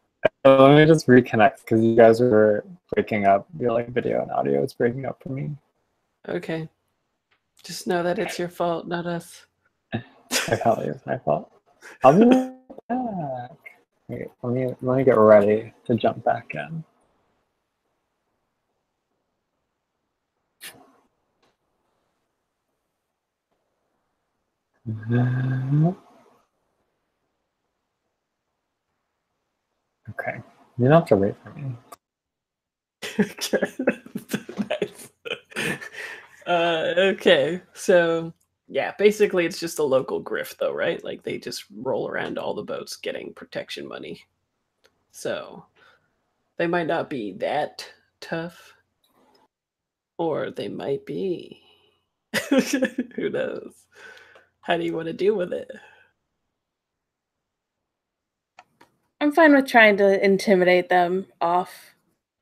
Let me just reconnect because you guys were breaking up. Your like video and audio is breaking up for me. Okay. Just know that it's your fault, not us. Apparently it's my fault. I'll be right back. Wait, let me get ready to jump back in. Okay, you don't have to wait for me. Okay. Nice. Okay, so yeah, basically it's just a local grift though, right? Like they just roll around all the boats getting protection money. So they might not be that tough, or they might be. Who knows? How do you want to deal with it? I'm fine with trying to intimidate them off.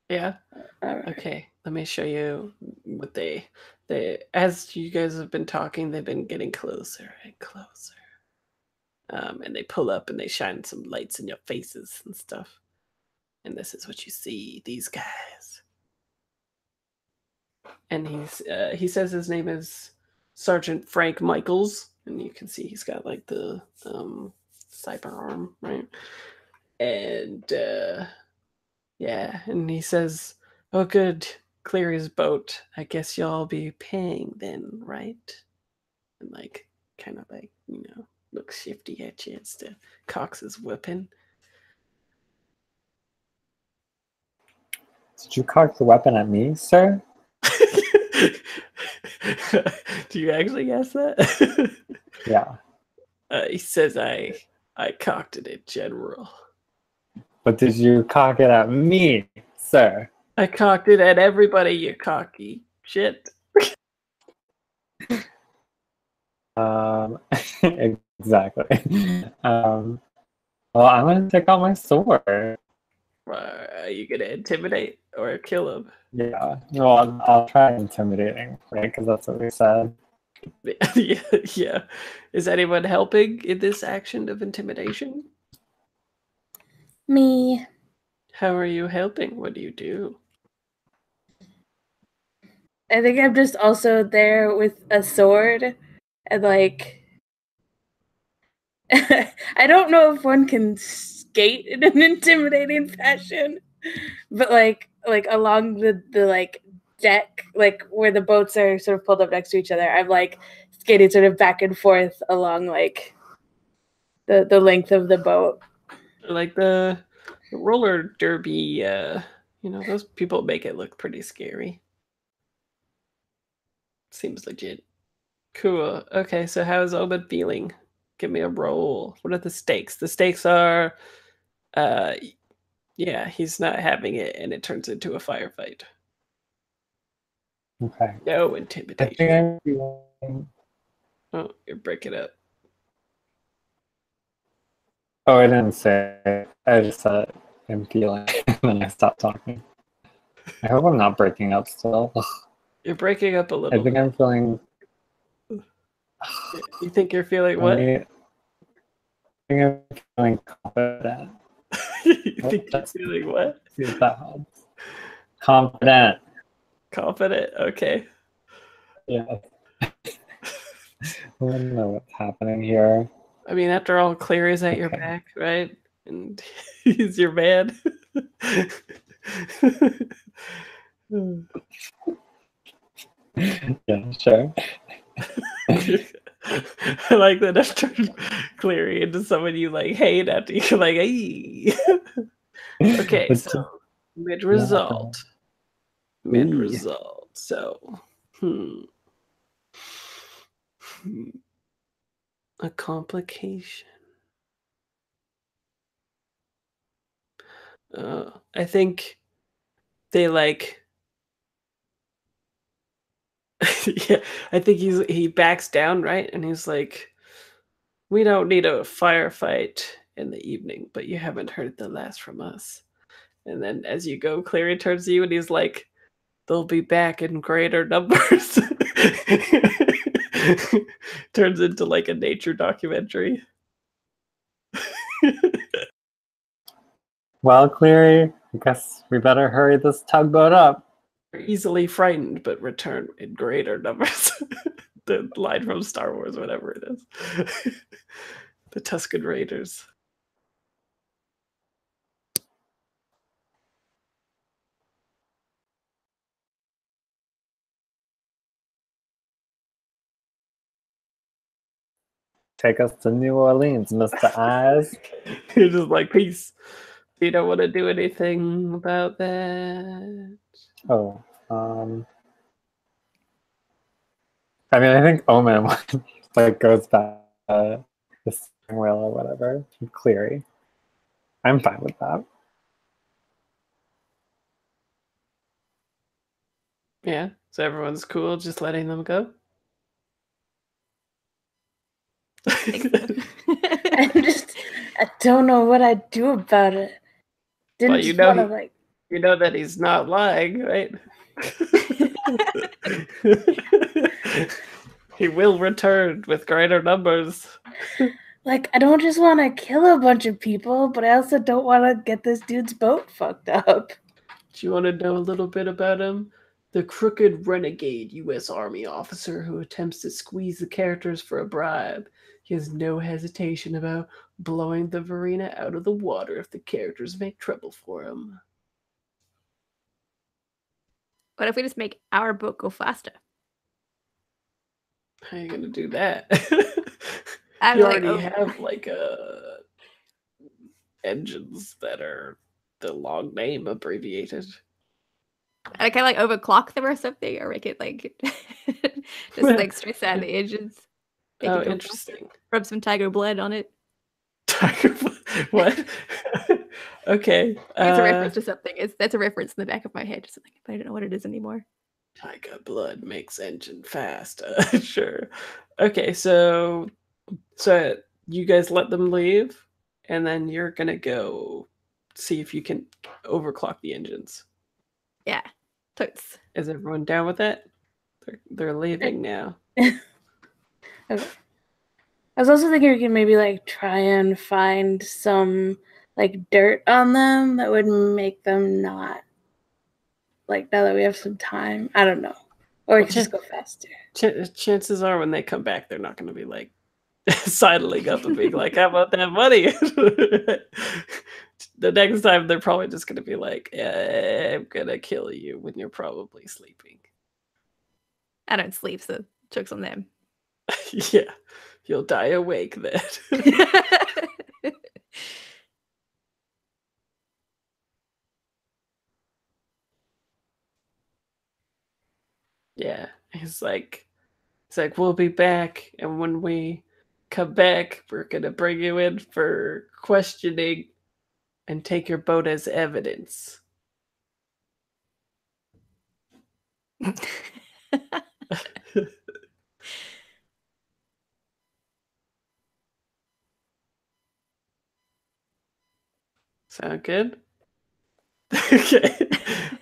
Yeah. Right. Okay, let me show you what they as you guys have been talking, they've been getting closer and closer. And they pull up and they shine some lights in your faces and stuff. And this is what you see, these guys. And he says his name is Sergeant Frank Michaels, and you can see he's got like the cyber arm, right? And yeah, and he says, "Oh, good, clear his boat. I guess y'all be paying then, right?" And like, kind of like, looks shifty at you as to cocks his weapon. Did you cock the weapon at me, sir? Do you actually guess that? Yeah. He says I cocked it at General. But did you cock it at me, sir? I cocked it at everybody, you cocky shit. Exactly. Well, I'm gonna take out my sword. Are you gonna intimidate or kill him? Yeah. Well, I'll try intimidating, right? Because that's what we said. Yeah. Is anyone helping in this action of intimidation? Me. How are you helping? What do you do? I think I'm just also there with a sword and like I don't know if one can skate in an intimidating fashion, but like along the like deck, like where the boats are sort of pulled up next to each other, I'm like skating sort of back and forth along like the length of the boat. Like the roller derby, those people make it look pretty scary. Seems legit. Cool. Okay, so how's Obed feeling? Give me a roll. What are the stakes? The stakes are, yeah, he's not having it, and it turns into a firefight. Okay. No I intimidation. think I'm feeling... Oh, you're breaking up. Oh, I didn't say. I just said I'm feeling, and then I stopped talking. I hope I'm not breaking up still. Ugh. You're breaking up a I little think bit. I'm feeling... You think you're feeling what? I think I'm feeling confident. You think you're Let's feeling what? see if that helps. Confident. Confident? Okay. Yeah. I don't know what's happening here. I mean, after all, Clary's at your Okay. back, right? And he's your man. Yeah, sure. I like that I've turned Clary into someone you like hate after you're like, hey. Okay, It's so mid result. Mid result. So, a complication. I think they like. Yeah, I think he backs down, right? And he's like, "We don't need a firefight in the evening, but you haven't heard the last from us." And then as you go, Clary turns to you and he's like, "They'll be back in greater numbers." Turns into like a nature documentary. Well, Cleary, I guess we better hurry this tugboat up. Easily frightened, but return in greater numbers. The line from Star Wars, whatever it is. The Tusken Raiders. Take us to New Orleans, Mr. Eyes. You're just like, peace. You don't want to do anything about that. Oh, I mean, I think Omen like goes back to the steering wheel or whatever. Cleary. I'm fine with that. Yeah, so everyone's cool just letting them go. I don't know what I'd do about it. Didn't Well, you just know want to like. You know that he's not lying, right? He will return with greater numbers. Like, I don't just want to kill a bunch of people, but I also don't want to get this dude's boat fucked up. Do you want to know a little bit about him? The crooked renegade U.S. Army officer who attempts to squeeze the characters for a bribe. He has no hesitation about blowing the Verena out of the water if the characters make trouble for him. What if we just make our boat go faster? How are you going to do that? You already have like engines that are the long name abbreviated. I can like overclock them or something, or make it like just like stress out the engines. Oh, interesting. Rub some tiger blood on it. Tiger blood? What? Okay. It's a reference to something. That's a reference in the back of my head to something, but I don't know what it is anymore. Tiger blood makes engine fast. Sure. Okay, so you guys let them leave, and then you're gonna go see if you can overclock the engines. Yeah, totes. Is everyone down with that? They're leaving now. Okay. I was also thinking we could maybe like try and find some like dirt on them that would make them not like, now that we have some time. I don't know. Or we could just go faster. Chances are when they come back, they're not going to be like sidling up and being like, how about that money? The next time they're probably just going to be like, I'm going to kill you when you're probably sleeping. I don't sleep, so joke's on them. Yeah, you'll die awake then. Yeah, it's like, we'll be back, and when we come back, we're going to bring you in for questioning and take your boat as evidence. Sound good? Okay.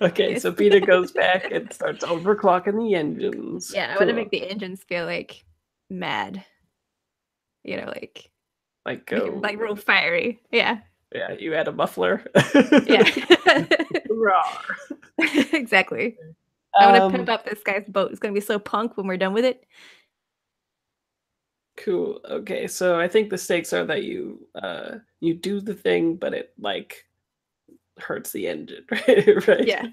Okay, Yes. so Peter goes back and starts overclocking the engines. Yeah, I want to make the engines feel like mad. You know, like like make go it, like real fiery. Yeah. Yeah, you add a muffler. Yeah. Rawr. Exactly. I want to pimp up this guy's boat. It's gonna be so punk when we're done with it. Cool. Okay, so I think the stakes are that you do the thing, but it like hurts the engine, right? Right. Yeah.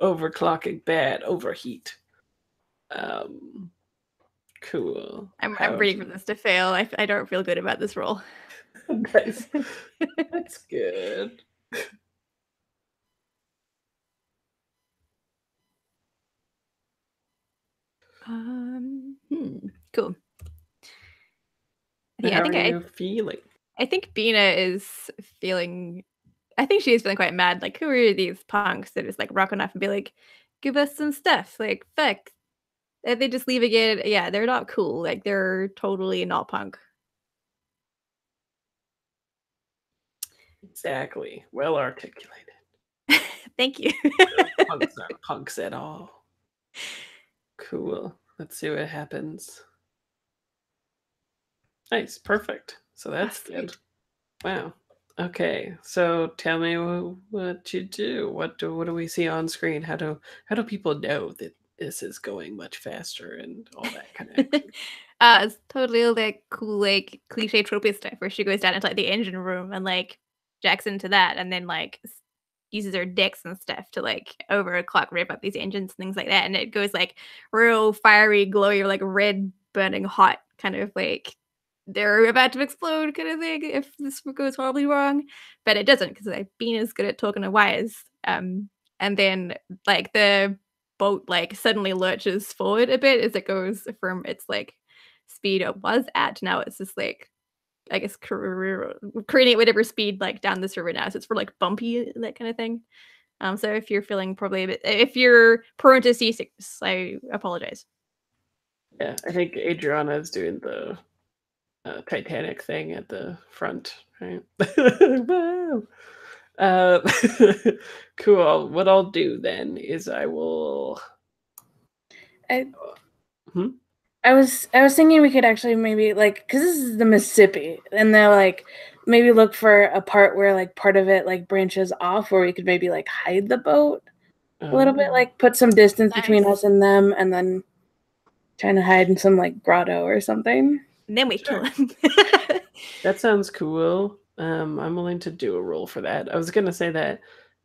Overclocking bad, overheat. Cool. I'm ready for this to fail. I don't feel good about this role. Nice. That's good. Cool. How are you feeling? I think Bina is feeling. I think she is feeling quite mad. Like, who are these punks that just like rocking off and be like, give us some stuff? Like, fuck. And they just leave again. Yeah, they're not cool. Like, they're totally not punk. Exactly. Well articulated. Thank you. Punks aren't punks at all. Cool. Let's see what happens. Nice. Perfect. So that's good. Wow. Okay. So tell me what you do. What do we see on screen? How do people know that this is going much faster and all that kind of action? It's totally like cool, like cliche tropey stuff where she goes down into like the engine room and like jacks into that and then like uses her decks and stuff to like overclock rev up these engines and things like that, and it goes like real fiery, glowy, or like red burning hot, kind of like they're about to explode kind of thing if this goes horribly wrong. But it doesn't, because like Bina's good at talking to wires. And then like the boat like suddenly lurches forward a bit as it goes from its like speed it was at. Now it's just like, I guess, creating at whatever speed like down this river now. So it's for like bumpy, that kind of thing. So if you're feeling probably a bit, if you're prone to seasickness, I apologize. Yeah, I think Adriana is doing the Titanic thing at the front, right? Wow. Cool. What I'll do then is I will. I was thinking we could actually maybe like, because this is the Mississippi, and they're like maybe look for a part where like part of it like branches off, where we could maybe like hide the boat a little bit, like put some distance between us and them, and then trying to hide in some like grotto or something. And then we kill him. That sounds cool. I'm willing to do a roll for that. I was gonna say that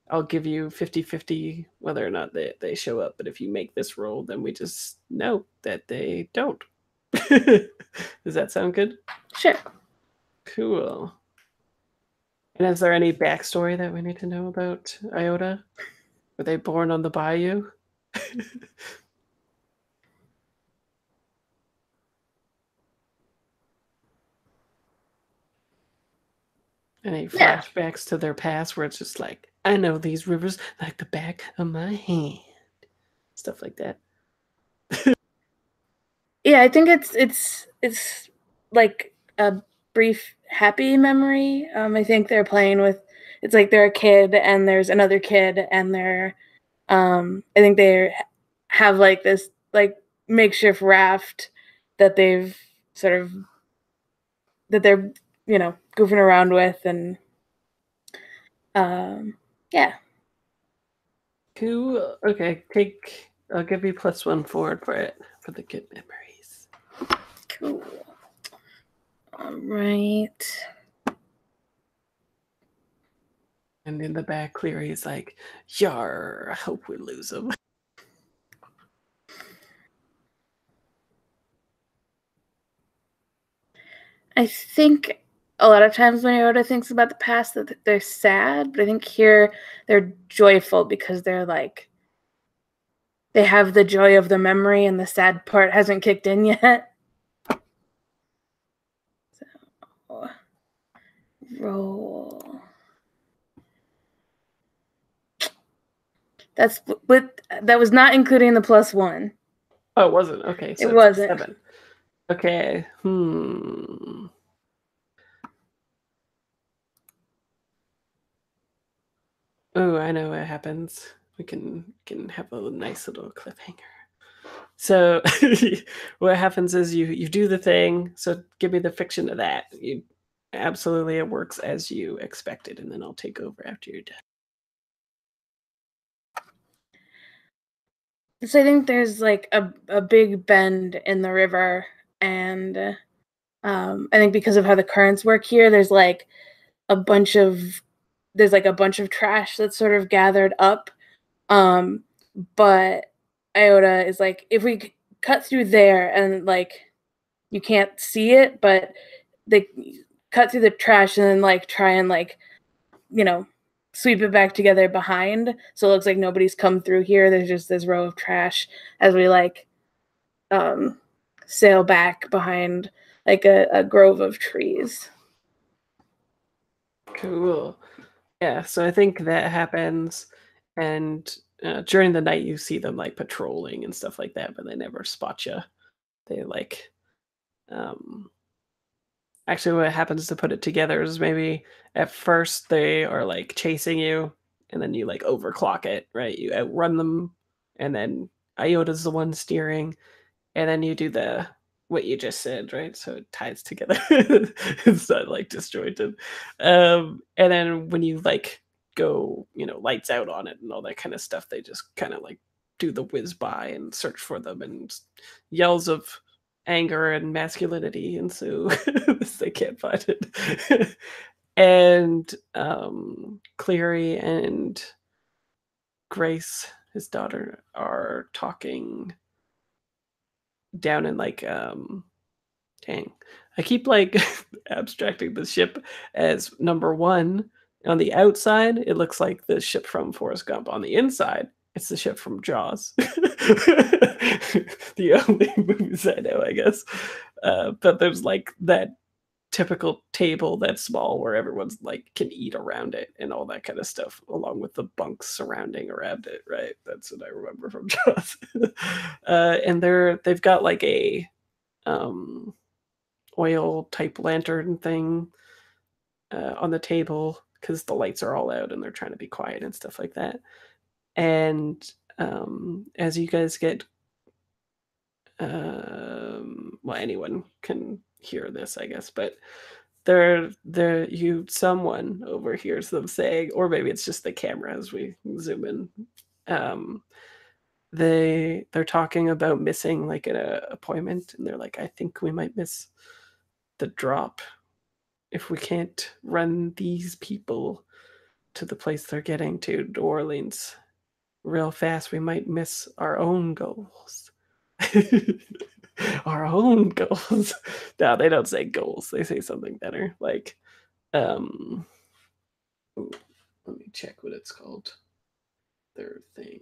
I'll give you 50-50 whether or not they show up, but if you make this roll, then we just know that they don't. Does that sound good? Sure. Cool. And is there any backstory that we need to know about Iota? Were they born on the bayou? Any flashbacks to their past where it's just like, I know these rivers like the back of my hand. Stuff like that. Yeah, I think it's like a brief happy memory. I think they're playing with, it's like they're a kid and there's another kid and they're I think they have like this like makeshift raft that they've sort of, that they're, you know, goofing around with, and yeah. Cool. Okay, I'll give you +1 forward for it, for the good memories. Cool. All right. And in the back, Cleary's like, "Yar, I hope we lose him." I think a lot of times when Yoda thinks about the past that they're sad, but I think here they're joyful because they're like, they have the joy of the memory and the sad part hasn't kicked in yet. So, roll. That was not including the +1. Oh, it wasn't. Okay, so It wasn't. 7. Okay. Oh, I know what happens. We can have a nice little cliffhanger. So what happens is you do the thing. So give me the fiction of that. You absolutely, it works as you expected, and then I'll take over after you're done. So I think there's like a big bend in the river, and I think because of how the currents work here, there's like a bunch of trash that's sort of gathered up. But Iota is like, if we cut through there and like you can't see it, but they cut through the trash and then like try and like, you know, sweep it back together behind, so it looks like nobody's come through here. There's just this row of trash as we like sail back behind like a grove of trees. Cool. Yeah, so I think that happens, and during the night you see them like patrolling and stuff like that, but they never spot you. They like actually what happens to put it together is maybe at first they are like chasing you, and then you like overclock it, right? You outrun them, and then Iota's the one steering, and then you do what you just said, right? So it ties together. It's not like disjointed. And then when you like go, lights out on it and all that kind of stuff, they just kind of like do the whiz by and search for them, and yells of anger and masculinity ensue as they can't find it. And Cleary and Grace, his daughter, are talking down in like dang, I keep like abstracting the ship as number 1. On the outside it looks like the ship from Forrest Gump. On the inside it's the ship from Jaws. The only movies I know, I guess. But there's like that typical table that's small where everyone's like can eat around it and all that kind of stuff, along with the bunks surrounding around it, right? That's what I remember from Jaws. And they've got like a oil type lantern thing on the table because the lights are all out and they're trying to be quiet and stuff like that. And as you guys get well, anyone can hear this, I guess, but someone overhears them saying, or maybe it's just the camera as we zoom in, they're talking about missing like an appointment, and they're like, I think we might miss the drop if we can't run these people to the place they're getting to, New Orleans, real fast. We might miss our own goals. Our own goals. No, they don't say goals. They say something better. Like, ooh, let me check what it's called. Third thing.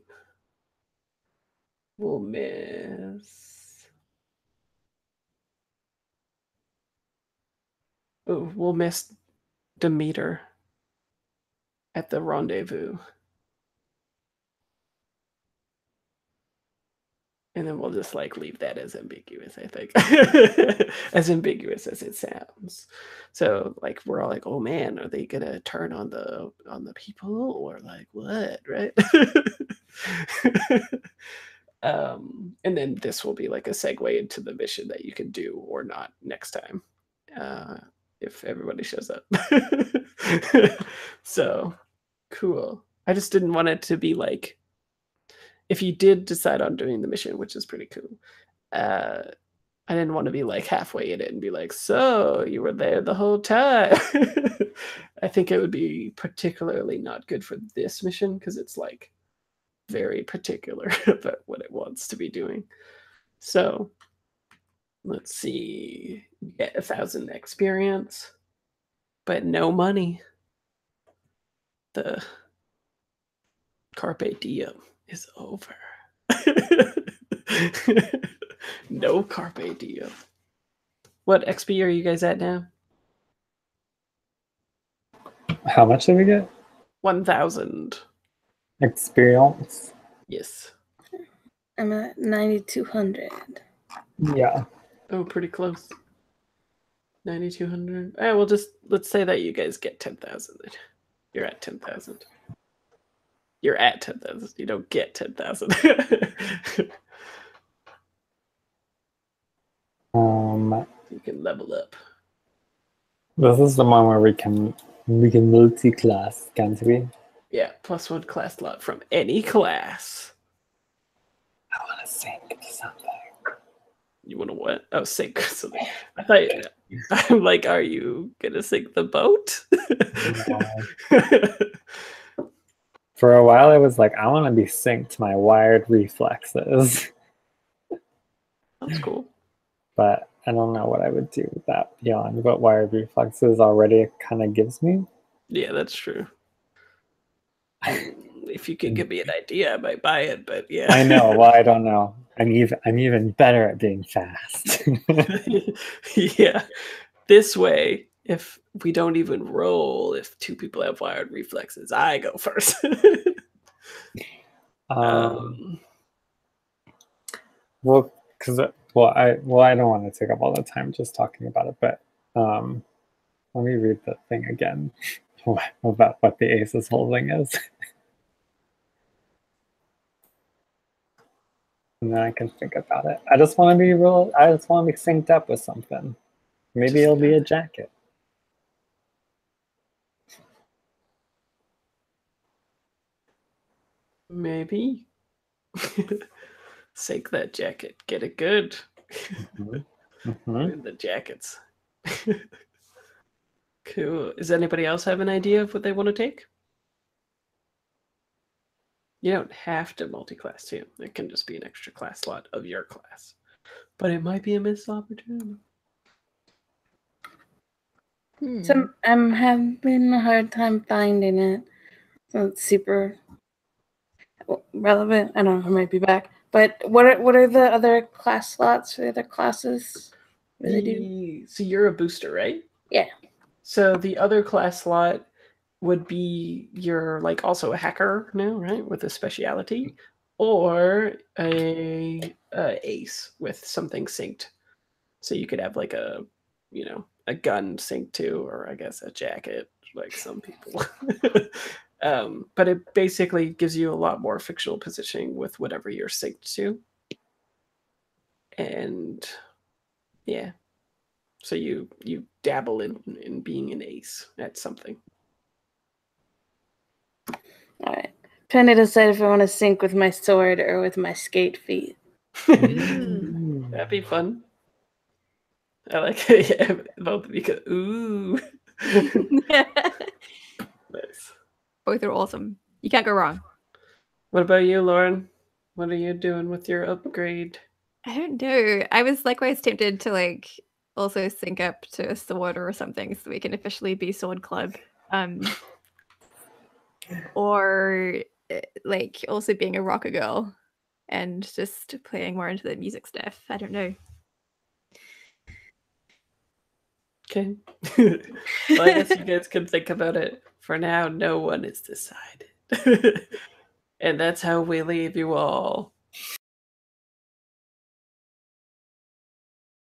We'll miss. Oh, we'll miss Demeter at the rendezvous. And then we'll just like leave that as ambiguous, I think. As ambiguous as it sounds. So like we're all like, oh man, are they gonna turn on the people, or like what, right? And then this will be like a segue into the mission that you can do or not next time. If everybody shows up. So cool. I just didn't want it to be like, if you did decide on doing the mission, which is pretty cool, I didn't want to be like halfway in it and be like, so you were there the whole time. I think it would be particularly not good for this mission because it's like very particular about what it wants to be doing. So let's see, you get 1,000 experience, but no money. The Carpe Diem is over. No Carpe Diem. What XP are you guys at now? How much did we get? 1,000. Experience. Yes. I'm at 9,200. Yeah. Oh, pretty close. 9,200. Let's say that you guys get 10,000. You're at 10,000. You're at 10,000. You don't get 10,000. You can level up. This is the one where we can multi-class, can't we? Yeah, +1 class slot from any class. I want to sync something. You want to what? Oh, sink something. I thought I'm like, are you gonna sink the boat? For a while, I was like, I want to be synced to my wired reflexes. That's cool. But I don't know what I would do with that beyond what wired reflexes already kind of gives me. Yeah, that's true. If you could give me an idea, I might buy it, but yeah. I know. Well, I don't know. I'm even better at being fast. Yeah. This way, if we don't even roll, if two people have wired reflexes, I go first. Well, I don't want to take up all the time just talking about it, but let me read the thing again about what the Ace's holding is. And then I can think about it. I just want to be synced up with something. Maybe it'll be a jacket. Maybe. Sink that jacket. Get it good. In the jackets. Cool. Does anybody else have an idea of what they want to take? You don't have to multi-class too. It can just be an extra class slot of your class. But it might be a missed opportunity. So I'm having a hard time finding it. So it's super relevant. I don't know, I might be back. But what are the other class slots for the other classes? What do they do? So you're a booster, right? Yeah. So the other class slot would be you're like also a hacker now, right? With a speciality, or a ace with something synced. So you could have like a gun synced to, or I guess a jacket, like some people. But it basically gives you a lot more fictional positioning with whatever you're synced to. And yeah. So you dabble in being an ace at something. All right. Trying to decide if I want to sync with my sword or with my skate feet. That'd be fun. I like it. Yeah, both of you could. Ooh. Nice. Both are awesome. You can't go wrong. What about you, Lauren? What are you doing with your upgrade? I don't know. I was likewise tempted to like also sync up to a sword or something so we can officially be sword club. Or like also being a rocker girl and just playing more into the music stuff. I don't know. Okay. Well, I guess you guys can think about it. For now, no one is decided. And that's how we leave you all